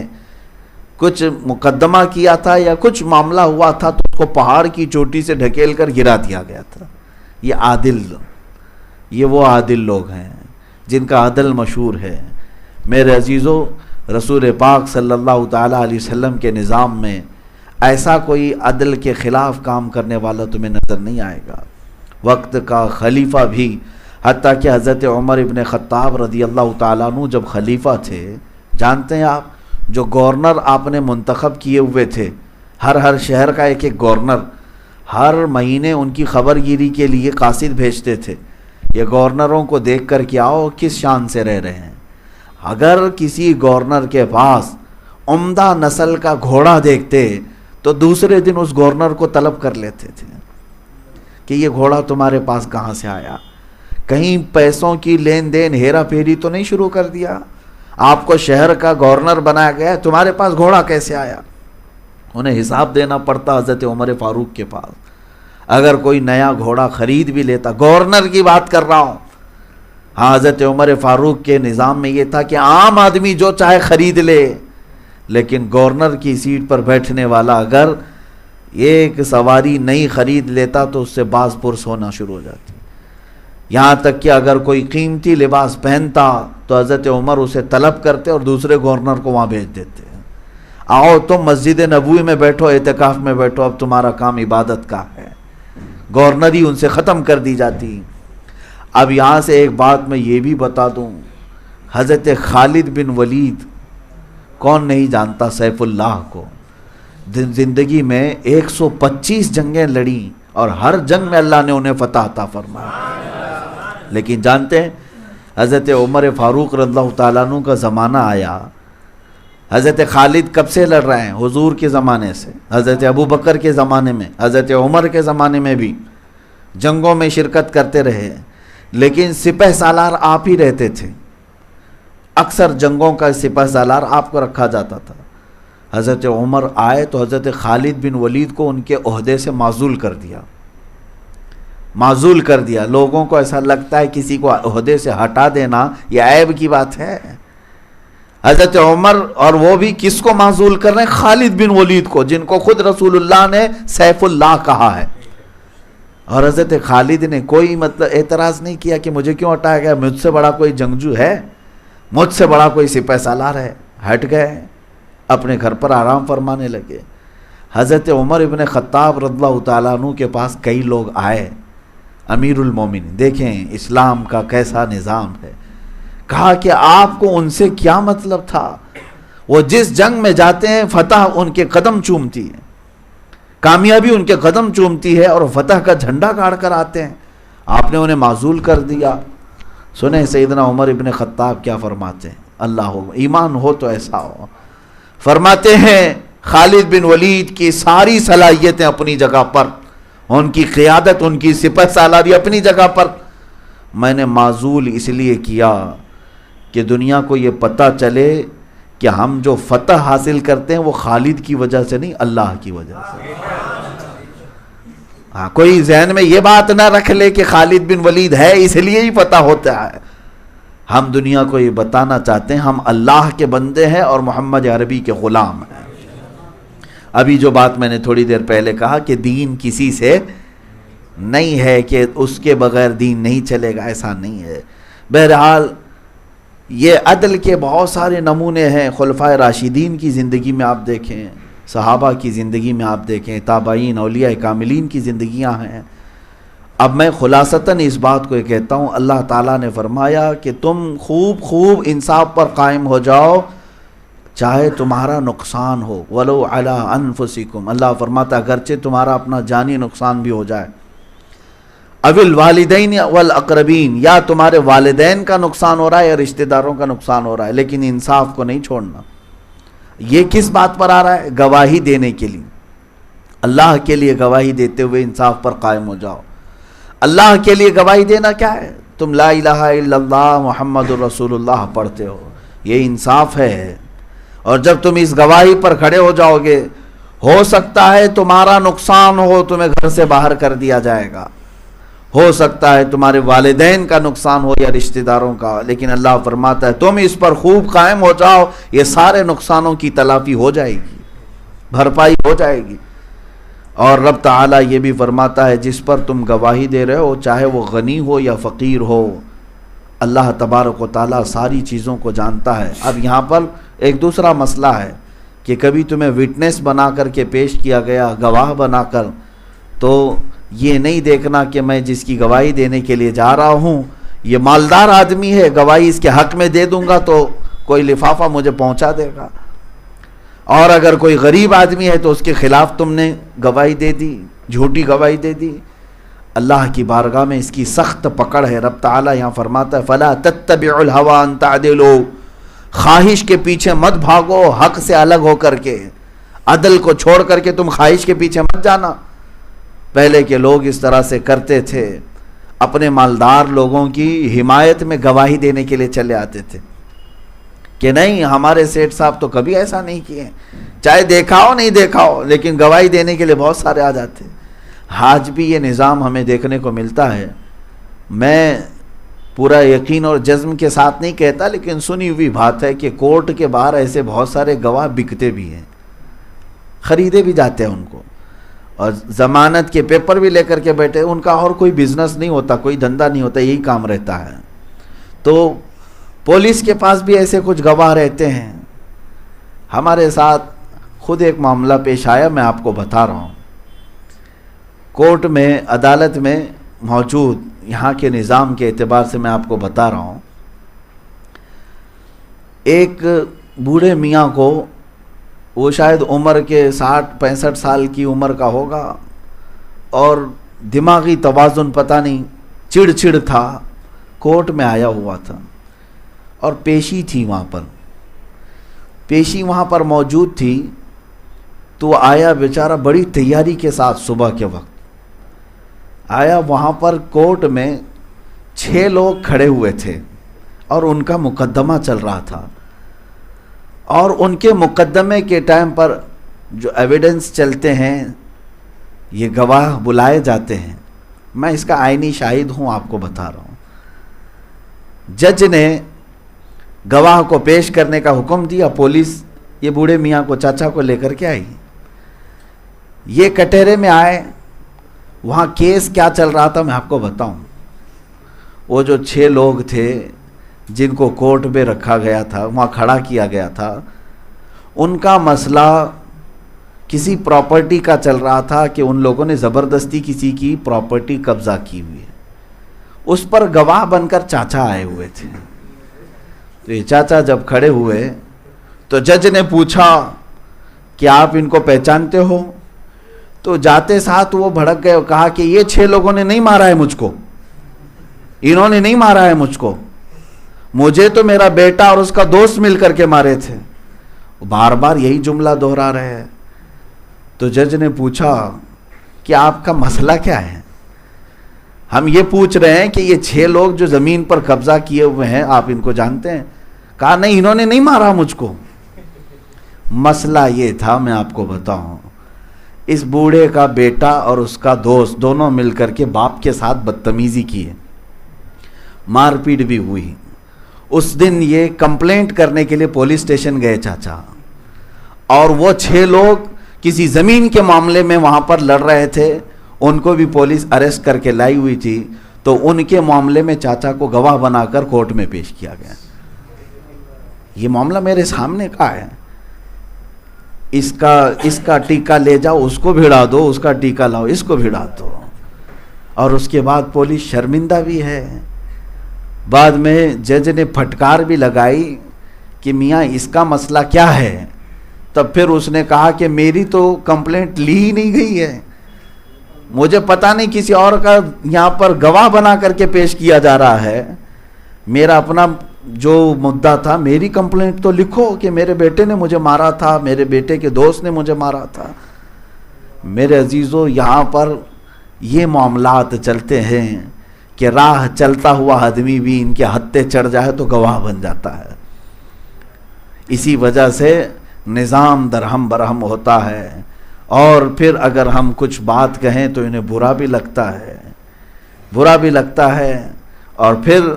کچھ مقدمہ کیا تھا یا کچھ معاملہ ہوا تھا تو اس کو پہاڑ کی چوٹی سے ڈھکیل کر گرا دیا گیا تھا۔ یہ وہ عادل لوگ ہیں جن کا عدل مشہور ہے۔ میرے عزیزو، رسول پاک صلی اللہ تعالیٰ علیہ وسلم کے نظام میں ایسا کوئی عدل کے خلاف کام کرنے والا تمہیں نظر نہیں آئے گا۔ وقت کا خلیفہ بھی، حتیٰ کہ حضرت عمر ابن خطاب رضی اللہ تعالیٰ عنہ جب خلیفہ تھے، جانتے ہیں آپ، جو گورنر آپ نے منتخب کیے ہوئے تھے، ہر شہر کا ایک گورنر، ہر مہینے ان کی خبر گیری کے لیے قاصد بھیجتے تھے، یہ گورنروں کو دیکھ کر کے آؤ کس شان سے رہ رہے ہیں۔ اگر کسی گورنر کے پاس عمدہ نسل کا گھوڑا دیکھتے تو دوسرے دن اس گورنر کو طلب کر لیتے تھے کہ یہ گھوڑا تمہارے پاس کہاں سے آیا، کہیں پیسوں کی لین دین ہیرا پھیری تو نہیں شروع کر دیا، آپ کو شہر کا گورنر بنایا گیا، تمہارے پاس گھوڑا کیسے آیا۔ انہیں حساب دینا پڑتا حضرت عمر فاروق کے پاس۔ اگر کوئی نیا گھوڑا خرید بھی لیتا، گورنر کی بات کر رہا ہوں، ہاں، حضرت عمر فاروق کے نظام میں یہ تھا کہ عام آدمی جو چاہے خرید لے، لیکن گورنر کی سیٹ پر بیٹھنے والا اگر ایک سواری نہیں خرید لیتا تو اس سے باز پرس ہونا شروع ہو جاتی۔ یہاں تک کہ اگر کوئی قیمتی لباس پہنتا تو حضرت عمر اسے طلب کرتے اور دوسرے گورنر کو وہاں بھیج دیتے، آؤ تم مسجد نبوی میں بیٹھو، اعتکاف میں بیٹھو، اب تمہارا کام عبادت کا ہے۔ گورنری ان سے ختم کر دی جاتی۔ اب یہاں سے ایک بات میں یہ بھی بتا دوں، حضرت خالد بن ولید، کون نہیں جانتا سیف اللہ کو، زندگی میں 125 جنگیں لڑیں اور ہر جنگ میں اللہ نے انہیں فتح عطا فرمایا۔ لیکن جانتے ہیں حضرت عمر فاروق رضی اللہ تعالیٰ عنہ کا زمانہ آیا، حضرت خالد کب سے لڑ رہے ہیں؟ حضور کے زمانے سے، حضرت ابو بکر کے زمانے میں، حضرت عمر کے زمانے میں بھی جنگوں میں شرکت کرتے رہے، لیکن سپہ سالار آپ ہی رہتے تھے، اکثر جنگوں کا سپہ سالار آپ کو رکھا جاتا تھا۔ حضرت عمر آئے تو حضرت خالد بن ولید کو ان کے عہدے سے معزول کر دیا۔ لوگوں کو ایسا لگتا ہے کسی کو عہدے سے ہٹا دینا یہ عیب کی بات ہے۔ حضرت عمر، اور وہ بھی کس کو معزول کر رہے ہیں؟ خالد بن ولید کو، جن کو خود رسول اللہ نے سیف اللہ کہا ہے۔ اور حضرت خالد نے کوئی اعتراض نہیں کیا کہ مجھے کیوں ہٹایا گیا، مجھ سے بڑا کوئی جنگجو ہے، مجھ سے بڑا کوئی سپہ سالار ہے۔ ہٹ گئے، اپنے گھر پر آرام فرمانے لگے۔ حضرت عمر ابن خطاب رضی اللہ تعالیٰ عنہ کے پاس کئی لوگ آئے، امیر المومنین، دیکھیں اسلام کا کیسا نظام ہے۔ کہا کہ آپ کو ان سے کیا مطلب تھا؟ وہ جس جنگ میں جاتے ہیں فتح ان کے قدم چومتی ہے، کامیابی ان کے قدم چومتی ہے اور فتح کا جھنڈا گاڑ کر آتے ہیں، آپ نے انہیں معزول کر دیا۔ سنیں سیدنا عمر ابن خطاب کیا فرماتے ہیں، اللہ ایمان ہو تو ایسا ہو، فرماتے ہیں خالد بن ولید کی ساری صلاحیتیں اپنی جگہ پر، ان کی قیادت، ان کی سپہ سالاری اپنی جگہ پر، میں نے معزول اس لیے کیا کہ دنیا کو یہ پتہ چلے کہ ہم جو فتح حاصل کرتے ہیں وہ خالد کی وجہ سے نہیں، اللہ کی وجہ سے۔ ہاں، کوئی ذہن میں یہ بات نہ رکھ لے کہ خالد بن ولید ہے اس لیے ہی فتح ہوتا ہے۔ ہم دنیا کو یہ بتانا چاہتے ہیں ہم اللہ کے بندے ہیں اور محمد عربی کے غلام ہیں۔ ابھی جو بات میں نے تھوڑی دیر پہلے کہا کہ دین کسی سے نہیں ہے کہ اس کے بغیر دین نہیں چلے گا، ایسا نہیں ہے۔ بہرحال یہ عدل کے بہت سارے نمونے ہیں، خلفائے راشدین کی زندگی میں آپ دیکھیں، صحابہ کی زندگی میں آپ دیکھیں، تابعین، اولیاء کاملین کی زندگیاں ہیں۔ اب میں خلاصتاً اس بات کو یہ کہتا ہوں، اللہ تعالیٰ نے فرمایا کہ تم خوب انصاف پر قائم ہو جاؤ چاہے تمہارا نقصان ہو، وَلَوْ عَلَىٰ أَنفُسِكُمْ، اللہ فرماتا اگرچہ تمہارا اپنا جانی نقصان بھی ہو جائے، اَوِ الْوَالِدَيْنِ وَالْأَقْرَبِينَ، یا تمہارے والدین کا نقصان ہو رہا ہے یا رشتہ داروں کا نقصان ہو رہا ہے، لیکن انصاف کو نہیں چھوڑنا۔ یہ کس بات پر آ رہا ہے؟ گواہی دینے کے لیے، اللہ کے لیے گواہی دیتے ہوئے انصاف پر قائم ہو جاؤ۔ اللہ کے لیے گواہی دینا کیا ہے؟ تم لا الہ الا اللہ محمد الرسول اللہ پڑھتے ہو، یہ انصاف ہے۔ اور جب تم اس گواہی پر کھڑے ہو جاؤ گے، ہو سکتا ہے تمہارا نقصان ہو، تمہیں گھر سے باہر کر دیا جائے گا، ہو سکتا ہے تمہارے والدین کا نقصان ہو یا رشتہ داروں کا، لیکن اللہ فرماتا ہے تم اس پر خوب قائم ہو جاؤ، یہ سارے نقصانوں کی تلافی ہو جائے گی، بھرپائی ہو جائے گی۔ اور رب تعالیٰ یہ بھی فرماتا ہے جس پر تم گواہی دے رہے ہو چاہے وہ غنی ہو یا فقیر ہو، اللہ تبارک و تعالیٰ ساری چیزوں کو جانتا ہے۔ اب یہاں پر ایک دوسرا مسئلہ ہے کہ کبھی تمہیں وٹنس بنا کر کے پیش کیا گیا، گواہ بنا کر، تو یہ نہیں دیکھنا کہ میں جس کی گواہی دینے کے لیے جا رہا ہوں یہ مالدار آدمی ہے، گواہی اس کے حق میں دے دوں گا تو کوئی لفافہ مجھے پہنچا دے گا، اور اگر کوئی غریب آدمی ہے تو اس کے خلاف تم نے گواہی دے دی، جھوٹی گواہی دے دی۔ اللہ کی بارگاہ میں اس کی سخت پکڑ ہے۔ رب تعالیٰ یہاں فرماتا ہے فَلَا تَتَّبِعُوا الْهَوَىٰ أَن تَعْدِلُوا، خواہش کے پیچھے مت بھاگو، حق سے الگ ہو کر کے، عدل کو چھوڑ کر کے تم خواہش کے پیچھے مت جانا۔ پہلے کے لوگ اس طرح سے کرتے تھے، اپنے مالدار لوگوں کی حمایت میں گواہی دینے کے لیے چلے آتے تھے کہ نہیں ہمارے سیٹھ صاحب تو کبھی ایسا نہیں کیے، چاہے دیکھا ہو نہیں دیکھا ہو، لیکن گواہی دینے کے لیے بہت سارے آ جاتے۔ آج بھی یہ نظام ہمیں دیکھنے کو ملتا ہے۔ میں پورا یقین اور جزم کے ساتھ نہیں کہتا، لیکن سنی ہوئی بات ہے کہ کورٹ کے باہر ایسے بہت سارے گواہ بکتے بھی ہیں، خریدے بھی جاتے ہیں ان کو، اور ضمانت کے پیپر بھی لے کر کے بیٹھے، ان کا اور کوئی بزنس نہیں ہوتا، کوئی دھندا نہیں ہوتا، یہی کام رہتا ہے۔ تو پولیس کے پاس بھی ایسے کچھ گواہ رہتے ہیں۔ ہمارے ساتھ خود ایک معاملہ پیش آیا، میں آپ کو بتا رہا ہوں۔ کورٹ میں، عدالت میں موجود یہاں کے نظام کے اعتبار سے میں آپ کو بتا رہا ہوں، ایک بوڑھے میاں کو، وہ شاید عمر کے 60-65 سال کی عمر کا ہوگا، اور دماغی توازن پتہ نہیں، چڑ تھا، کورٹ میں آیا ہوا تھا، اور پیشی تھی وہاں پر، پیشی وہاں پر موجود تھی، تو آیا بیچارہ بڑی تیاری کے ساتھ، صبح کے وقت آیا۔ وہاں پر کورٹ میں 6 لوگ کھڑے ہوئے تھے اور ان کا مقدمہ چل رہا تھا، اور ان کے مقدمے کے ٹائم پر جو ایویڈنس چلتے ہیں، یہ گواہ بلائے جاتے ہیں، میں اس کا عینی شاہد ہوں، آپ کو بتا رہا ہوں۔ جج نے گواہ کو پیش کرنے کا حکم دیا، پولیس یہ بوڑھے میاں کو، چاچا کو لے کر کے آئی، یہ کٹہرے میں آئے۔ وہاں کیس کیا چل رہا تھا میں آپ کو بتاؤں۔ وہ جو 6 لوگ تھے جن کو کورٹ میں رکھا گیا تھا، وہاں کھڑا کیا گیا تھا، ان کا مسئلہ کسی پراپرٹی کا چل رہا تھا کہ ان لوگوں نے زبردستی کسی کی پراپرٹی قبضہ کی ہوئی ہے، اس پر گواہ بن کر چاچا آئے ہوئے تھے۔ تو یہ چاچا جب کھڑے ہوئے تو جج نے پوچھا کہ آپ ان کو پہچانتے ہو؟ تو جاتے ساتھ وہ بھڑک گئے اور کہا کہ یہ 6 لوگوں نے نہیں مارا ہے مجھ کو، انہوں نے نہیں مارا ہے مجھ کو، مجھے تو میرا بیٹا اور اس کا دوست مل کر کے مارے تھے۔ بار بار یہی جملہ دہرا رہے ہیں۔ تو جج نے پوچھا کہ آپ کا مسئلہ کیا ہے؟ ہم یہ پوچھ رہے ہیں کہ یہ 6 لوگ جو زمین پر قبضہ کیے ہوئے ہیں، آپ ان کو جانتے ہیں؟ کہا نہیں، انہوں نے نہیں مارا مجھ کو۔ مسئلہ یہ تھا، میں آپ کو بتاؤں، اس بوڑھے کا بیٹا اور اس کا دوست دونوں مل کر کے باپ کے ساتھ بدتمیزی کی ہے، مار پیٹ بھی ہوئی، اس دن یہ کمپلینٹ کرنے کے لیے پولیس اسٹیشن گئے چاچا، اور وہ 6 لوگ کسی زمین کے معاملے میں وہاں پر لڑ رہے تھے، ان کو بھی پولیس اریسٹ کر کے لائی ہوئی تھی، تو ان کے معاملے میں چاچا کو گواہ بنا کر کورٹ میں پیش کیا گیا۔ یہ معاملہ میرے سامنے کا ہے، اس کا ٹیکہ لے جاؤ، اس کو بھیڑا دو، اس کا ٹیکہ لاؤ، اس کو بھیڑا دو، اور اس کے بعد پولیس شرمندہ بھی ہے۔ بعد میں جج نے پھٹکار بھی لگائی کہ میاں اس کا مسئلہ کیا ہے؟ تب پھر اس نے کہا کہ میری تو کمپلینٹ لی ہی نہیں گئی ہے، مجھے پتہ نہیں کسی اور کا یہاں پر گواہ بنا کر کے پیش کیا جا رہا ہے، میرا اپنا جو مدعا تھا، میری کمپلینٹ تو لکھو کہ میرے بیٹے نے مجھے مارا تھا، میرے بیٹے کے دوست نے مجھے مارا تھا۔ میرے عزیزو، یہاں پر یہ معاملات چلتے ہیں کہ راہ چلتا ہوا آدمی بھی ان کے ہتھے چڑھ جائے تو گواہ بن جاتا ہے۔ اسی وجہ سے نظام درہم برہم ہوتا ہے، اور پھر اگر ہم کچھ بات کہیں تو انہیں برا بھی لگتا ہے، اور پھر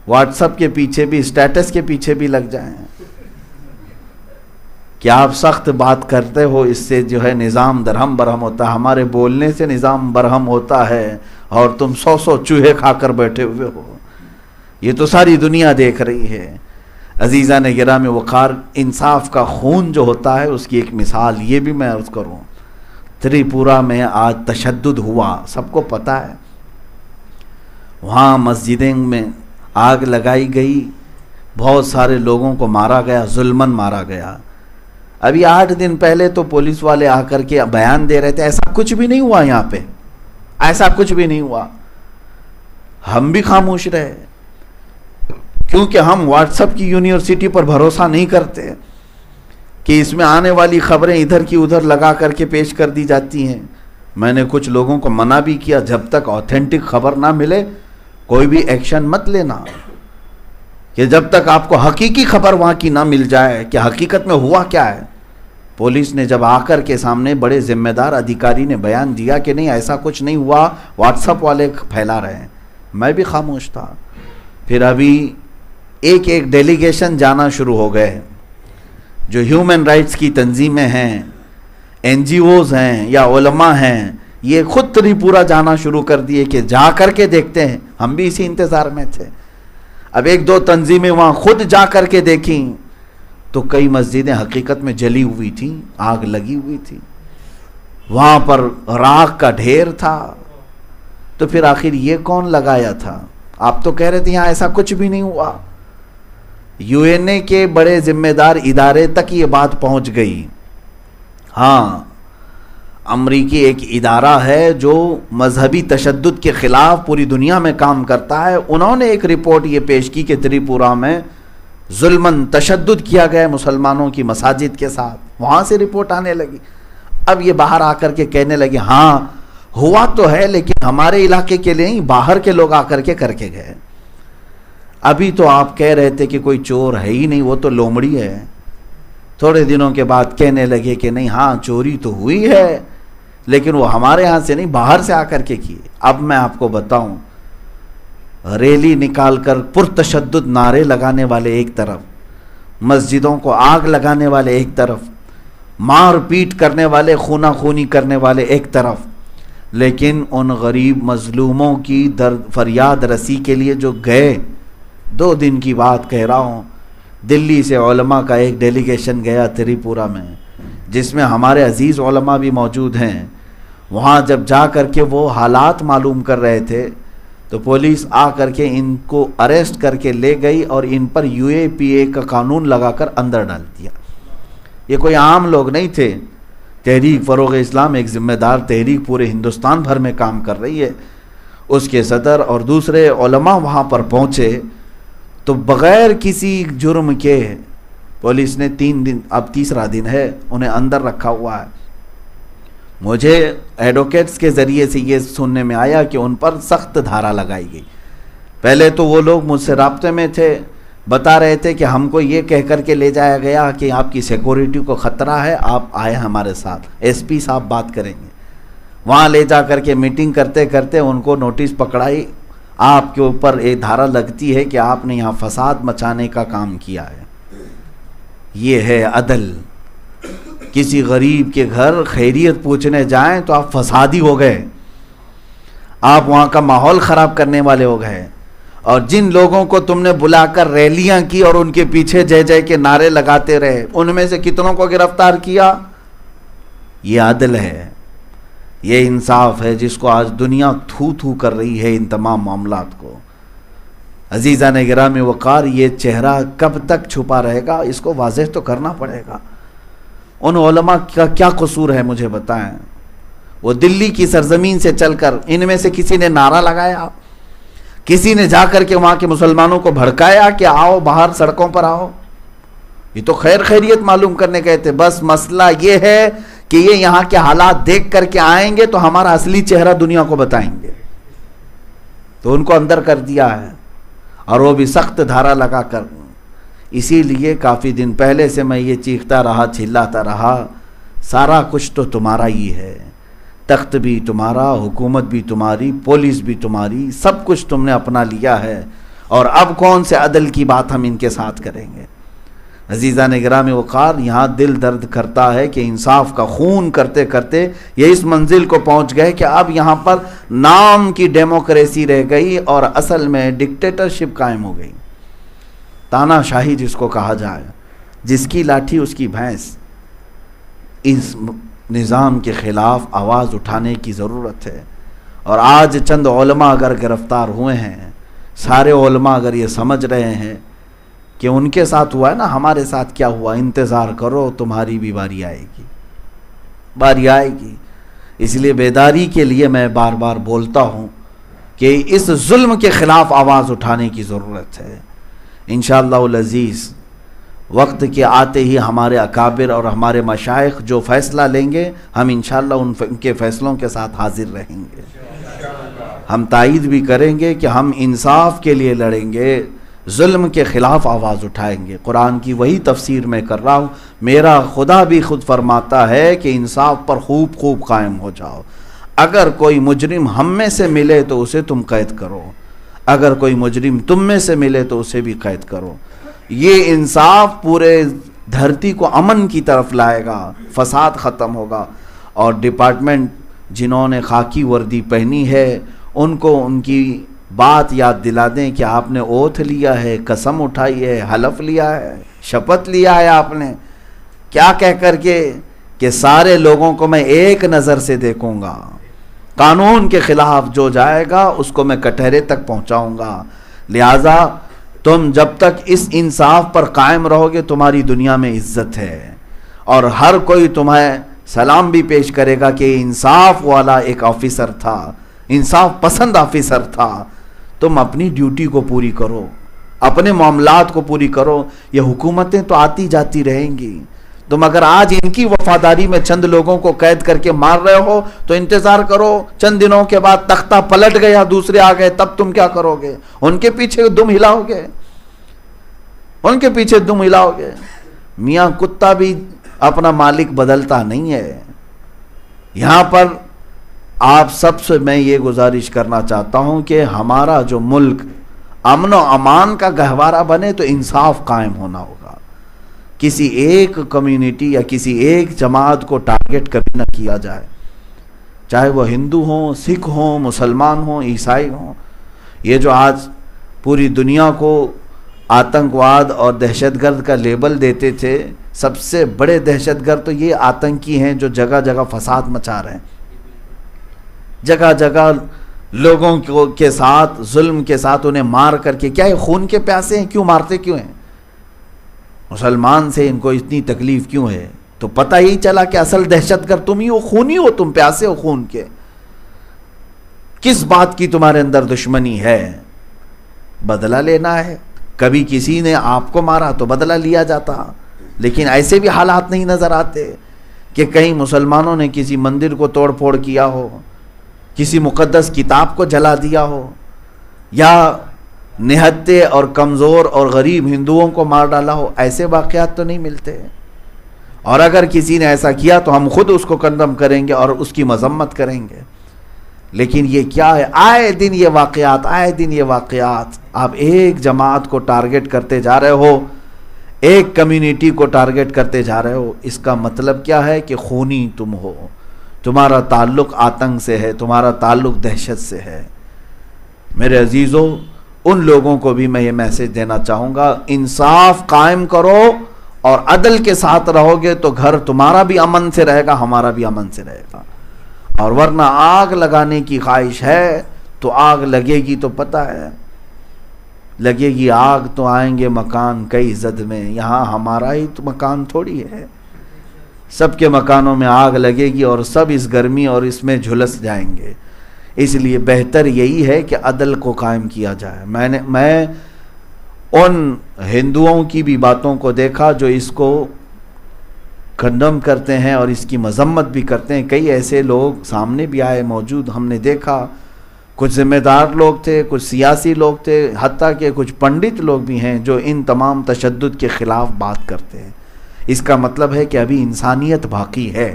واٹس ایپ کے پیچھے بھی، اسٹیٹس کے پیچھے بھی لگ جائیں کہ آپ سخت بات کرتے ہو، اس سے جو ہے نظام درہم برہم ہوتا ہے، ہمارے بولنے سے نظام برہم ہوتا ہے، اور تم 100 چوہے کھا کر بیٹھے ہوئے ہو۔ یہ تو ساری دنیا دیکھ رہی ہے۔ عزیزان گرامی وقار، انصاف کا خون جو ہوتا ہے اس کی ایک مثال یہ بھی میں عرض کروں۔ تریپورہ میں آج تشدد ہوا، سب کو پتہ ہے، وہاں مسجدیں میں آگ لگائی گئی، بہت سارے لوگوں کو مارا گیا، ظلماً مارا گیا۔ ابھی 8 دن پہلے تو پولیس والے آ کر کے بیان دے رہے تھے ایسا کچھ بھی نہیں ہوا، یہاں پہ ایسا کچھ بھی نہیں ہوا۔ ہم بھی خاموش رہے، کیونکہ ہم واٹس ایپ کی یونیورسٹی پر بھروسہ نہیں کرتے کہ اس میں آنے والی خبریں ادھر کی ادھر لگا کر کے پیش کر دی جاتی ہیں۔ میں نے کچھ لوگوں کو منع بھی کیا، جب تک آتھینٹک خبر نہ ملے کوئی بھی ایکشن مت لینا، کہ جب تک آپ کو حقیقی خبر وہاں کی نہ مل جائے کہ حقیقت میں ہوا کیا ہے۔ پولیس نے جب آ کر کے سامنے بڑے ذمہ دار ادھیکاری نے بیان دیا کہ نہیں ایسا کچھ نہیں ہوا، واٹس ایپ والے پھیلا رہے ہیں، میں بھی خاموش تھا۔ پھر ابھی ایک ڈیلیگیشن جانا شروع ہو گئے، جو ہیومن رائٹس کی تنظیمیں ہیں، این جی اوز ہیں یا علماء ہیں، یہ خود تریپورہ جانا شروع کر دیے کہ جا کر کے دیکھتے ہیں۔ ہم بھی اسی انتظار میں تھے۔ اب 1-2 تنظیمیں وہاں خود جا کر کے دیکھیں تو کئی مسجدیں حقیقت میں جلی ہوئی تھیں، آگ لگی ہوئی تھی، وہاں پر راکھ کا ڈھیر تھا۔ تو پھر آخر یہ کون لگایا تھا؟ آپ تو کہہ رہے تھے یہاں ایسا کچھ بھی نہیں ہوا۔ یو این اے کے بڑے ذمہ دار ادارے تک یہ بات پہنچ گئی۔ ہاں، امریکی ایک ادارہ ہے جو مذہبی تشدد کے خلاف پوری دنیا میں کام کرتا ہے، انہوں نے ایک رپورٹ یہ پیش کی کہ تریپورہ میں ظلماً تشدد کیا گیا مسلمانوں کی مساجد کے ساتھ، وہاں سے رپورٹ آنے لگی۔ اب یہ باہر آ کر کے کہنے لگے ہاں ہوا تو ہے، لیکن ہمارے علاقے کے لیے نہیں، باہر کے لوگ آ کر کے گئے۔ ابھی تو آپ کہہ رہے تھے کہ کوئی چور ہے ہی نہیں، وہ تو لومڑی ہے، تھوڑے دنوں کے بعد کہنے لگے کہ نہیں ہاں چوری تو ہوئی ہے، لیکن وہ ہمارے ہاں سے نہیں، باہر سے آ کر کے کیے۔ اب میں آپ کو بتاؤں، ریلی نکال کر پرتشدد نعرے لگانے والے ایک طرف، مسجدوں کو آگ لگانے والے ایک طرف، مار پیٹ کرنے والے، خونہ خونی کرنے والے ایک طرف، لیکن ان غریب مظلوموں کی درد فریاد رسی کے لیے جو گئے، 2 دن کی بات کہہ رہا ہوں، دلی سے علماء کا ایک ڈیلیگیشن گیا تریپورہ میں، جس میں ہمارے عزیز علماء بھی موجود ہیں۔ وہاں جب جا کر کے وہ حالات معلوم کر رہے تھے تو پولیس آ کر کے ان کو اریسٹ کر کے لے گئی اور ان پر UAPA کا قانون لگا کر اندر ڈال دیا۔ یہ کوئی عام لوگ نہیں تھے، تحریک فروغ اسلام ایک ذمہ دار تحریک پورے ہندوستان بھر میں کام کر رہی ہے، اس کے صدر اور دوسرے علماء وہاں پر پہنچے تو بغیر کسی جرم کے پولیس نے 3 دن، اب تیسرا دن ہے، انہیں اندر رکھا ہوا ہے۔ مجھے ایڈوکیٹس کے ذریعے سے یہ سننے میں آیا کہ ان پر سخت دھارا لگائی گئی۔ پہلے تو وہ لوگ مجھ سے رابطے میں تھے، بتا رہے تھے کہ ہم کو یہ کہہ کر کے لے جایا گیا کہ آپ کی سیکورٹی کو خطرہ ہے، آپ آئے ہمارے ساتھ، SP صاحب بات کریں گے۔ وہاں لے جا کر کے میٹنگ کرتے کرتے ان کو نوٹس پکڑائی، آپ کے اوپر ایک دھارا لگتی ہے کہ آپ نے یہاں فساد مچانے کا کام کیا ہے. یہ ہے عدل. کسی غریب کے گھر خیریت پوچھنے جائیں تو آپ فسادی ہو گئے, آپ وہاں کا ماحول خراب کرنے والے ہو گئے. اور جن لوگوں کو تم نے بلا کر ریلیاں کی اور ان کے پیچھے جے جے کے نعرے لگاتے رہے, ان میں سے کتنوں کو گرفتار کیا؟ یہ عدل ہے, یہ انصاف ہے, جس کو آج دنیا تھو تھو کر رہی ہے ان تمام معاملات کو. عزیزان گرامی وقار, یہ چہرہ کب تک چھپا رہے گا؟ اس کو واضح تو کرنا پڑے گا. ان علماء کا کیا قصور ہے مجھے بتائیں؟ وہ دلی کی سرزمین سے چل کر, ان میں سے کسی نے نعرہ لگایا؟ کسی نے جا کر کے وہاں کے مسلمانوں کو بھڑکایا کہ آؤ باہر سڑکوں پر آؤ؟ یہ تو خیریت معلوم کرنے گئے تھے. بس مسئلہ یہ ہے کہ یہ یہاں کے حالات دیکھ کر کے آئیں گے تو ہمارا اصلی چہرہ دنیا کو بتائیں گے, تو ان کو اندر کر دیا ہے, اور وہ بھی سخت دھارا لگا کر. اسی لیے کافی دن پہلے سے میں یہ چیختا رہا, چلاتا رہا, سارا کچھ تو تمہارا ہی ہے, تخت بھی تمہارا, حکومت بھی تمہاری, پولیس بھی تمہاری, سب کچھ تم نے اپنا لیا ہے, اور اب کون سے عدل کی بات ہم ان کے ساتھ کریں گے؟ عزیزان گرامی وقار, یہاں دل درد کرتا ہے کہ انصاف کا خون کرتے کرتے یہ اس منزل کو پہنچ گئے کہ اب یہاں پر نام کی ڈیموکریسی رہ گئی اور اصل میں ڈکٹیٹرشپ قائم ہو گئی. تانا شاہی جس کو کہا جائے, جس کی لاٹھی اس کی بھینس. اس نظام کے خلاف آواز اٹھانے کی ضرورت ہے. اور آج چند علماء اگر گرفتار ہوئے ہیں, سارے علماء اگر یہ سمجھ رہے ہیں کہ ان کے ساتھ ہوا ہے نا, ہمارے ساتھ کیا ہوا, انتظار کرو تمہاری بھی باری آئے گی, باری آئے گی. اس لیے بیداری کے لیے میں بار بار بولتا ہوں کہ اس ظلم کے خلاف آواز اٹھانے کی ضرورت ہے. انشاءاللہ العزیز وقت کے آتے ہی ہمارے اکابر اور ہمارے مشائخ جو فیصلہ لیں گے, ہم انشاءاللہ ان کے فیصلوں کے ساتھ حاضر رہیں گے. ہم تائید بھی کریں گے کہ ہم انصاف کے لیے لڑیں گے, ظلم کے خلاف آواز اٹھائیں گے. قرآن کی وہی تفسیر میں کر رہا ہوں. میرا خدا بھی خود فرماتا ہے کہ انصاف پر خوب خوب قائم ہو جاؤ. اگر کوئی مجرم ہم میں سے ملے تو اسے تم قید کرو, اگر کوئی مجرم تم میں سے ملے تو اسے بھی قید کرو. یہ انصاف پورے دھرتی کو امن کی طرف لائے گا, فساد ختم ہوگا. اور ڈپارٹمنٹ جنہوں نے خاکی وردی پہنی ہے ان کو ان کی بات یاد دلا دیں کہ آپ نے اوتھ لیا ہے, قسم اٹھائی ہے, حلف لیا ہے, شپت لیا ہے آپ نے, کیا کہہ کر کے کہ سارے لوگوں کو میں ایک نظر سے دیکھوں گا, قانون کے خلاف جو جائے گا اس کو میں کٹہرے تک پہنچاؤں گا. لہذا تم جب تک اس انصاف پر قائم رہو گے تمہاری دنیا میں عزت ہے, اور ہر کوئی تمہیں سلام بھی پیش کرے گا کہ انصاف والا ایک آفیسر تھا, انصاف پسند آفیسر تھا. تم اپنی ڈیوٹی کو پوری کرو, اپنے معاملات کو پوری کرو. یہ حکومتیں تو آتی جاتی رہیں گی, تم اگر آج ان کی وفاداری میں چند لوگوں کو قید کر کے مار رہے ہو تو انتظار کرو, چند دنوں کے بعد تختہ پلٹ گیا, دوسرے آ گئے, تب تم کیا کرو گے؟ ان کے پیچھے دم ہلاؤ گے, ان کے پیچھے دم ہلاؤ گے. میاں کتا بھی اپنا مالک بدلتا نہیں ہے. یہاں پر آپ سب سے میں یہ گزارش کرنا چاہتا ہوں کہ ہمارا جو ملک امن و امان کا گہوارہ بنے تو انصاف قائم ہونا ہوگا. کسی ایک کمیونٹی یا کسی ایک جماعت کو ٹارگٹ کبھی نہ کیا جائے, چاہے وہ ہندو ہوں, سکھ ہوں, مسلمان ہوں, عیسائی ہوں. یہ جو آج پوری دنیا کو آتنکواد اور دہشت گرد کا لیبل دیتے تھے, سب سے بڑے دہشت گرد تو یہ آتنکی ہیں جو جگہ جگہ فساد مچا رہے ہیں, جگہ جگہ لوگوں کے ساتھ ظلم کے ساتھ انہیں مار کر کے. کیا یہ خون کے پیاسے ہیں؟ کیوں مارتے کیوں ہیں؟ مسلمان سے ان کو اتنی تکلیف کیوں ہے؟ تو پتہ ہی چلا کہ اصل دہشت گرد تم ہی ہو, خونی ہو, تم پیاسے ہو خون کے. کس بات کی تمہارے اندر دشمنی ہے؟ بدلہ لینا ہے. کبھی کسی نے آپ کو مارا تو بدلہ لیا جاتا, لیکن ایسے بھی حالات نہیں نظر آتے کہ کہیں مسلمانوں نے کسی مندر کو توڑ پھوڑ کیا ہو, کسی مقدس کتاب کو جلا دیا ہو, یا نہتے اور کمزور اور غریب ہندوؤں کو مار ڈالا ہو. ایسے واقعات تو نہیں ملتے. اور اگر کسی نے ایسا کیا تو ہم خود اس کو کنڈم کریں گے اور اس کی مذمت کریں گے. لیکن یہ کیا ہے؟ آئے دن یہ واقعات آپ ایک جماعت کو ٹارگٹ کرتے جا رہے ہو، ایک کمیونٹی کو ٹارگٹ کرتے جا رہے ہو. اس کا مطلب کیا ہے کہ خونی تم ہو، تمہارا تعلق آتنک سے ہے، تمہارا تعلق دہشت سے ہے. میرے عزیزو، ان لوگوں کو بھی میں یہ میسج دینا چاہوں گا، انصاف قائم کرو اور عدل کے ساتھ رہو گے تو گھر تمہارا بھی امن سے رہے گا، ہمارا بھی امن سے رہے گا. اور ورنہ آگ لگانے کی خواہش ہے تو آگ لگے گی، تو پتہ ہے لگے گی آگ تو آئیں گے مکان کئی زد میں. یہاں ہمارا ہی تو مکان تھوڑی ہے، سب کے مکانوں میں آگ لگے گی اور سب اس گرمی اور اس میں جھلس جائیں گے. اس لیے بہتر یہی ہے کہ عدل کو قائم کیا جائے. میں ان ہندوؤں کی بھی باتوں کو دیکھا جو اس کو کنڈم کرتے ہیں اور اس کی مذمت بھی کرتے ہیں. کئی ایسے لوگ سامنے بھی آئے، موجود ہم نے دیکھا، کچھ ذمہ دار لوگ تھے، کچھ سیاسی لوگ تھے، حتیٰ کہ کچھ پنڈت لوگ بھی ہیں جو ان تمام تشدد کے خلاف بات کرتے ہیں. اس کا مطلب ہے کہ ابھی انسانیت باقی ہے.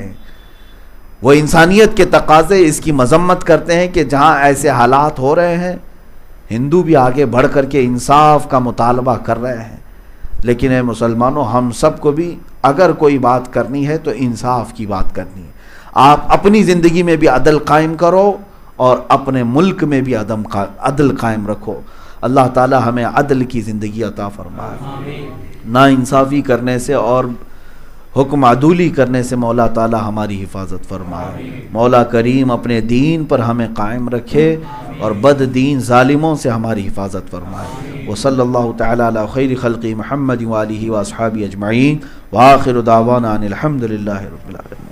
وہ انسانیت کے تقاضے اس کی مذمت کرتے ہیں کہ جہاں ایسے حالات ہو رہے ہیں ہندو بھی آگے بڑھ کر کے انصاف کا مطالبہ کر رہے ہیں. لیکن اے مسلمانوں، ہم سب کو بھی اگر کوئی بات کرنی ہے تو انصاف کی بات کرنی ہے. آپ اپنی زندگی میں بھی عدل قائم کرو اور اپنے ملک میں بھی عدل قائم رکھو. اللہ تعالی ہمیں عدل کی زندگی عطا فرمائے. نا انصافی کرنے سے اور حکم عدولی کرنے سے مولا تعالی ہماری حفاظت فرمائے. مولا کریم اپنے دین پر ہمیں قائم رکھے اور بد دین ظالموں سے ہماری حفاظت فرمائے. وصلی اللہ تعالی علی خیر خلق محمد وآلہ واصحابہ اجمعین، وآخر دعوانا ان الحمد للہ رب العالمین.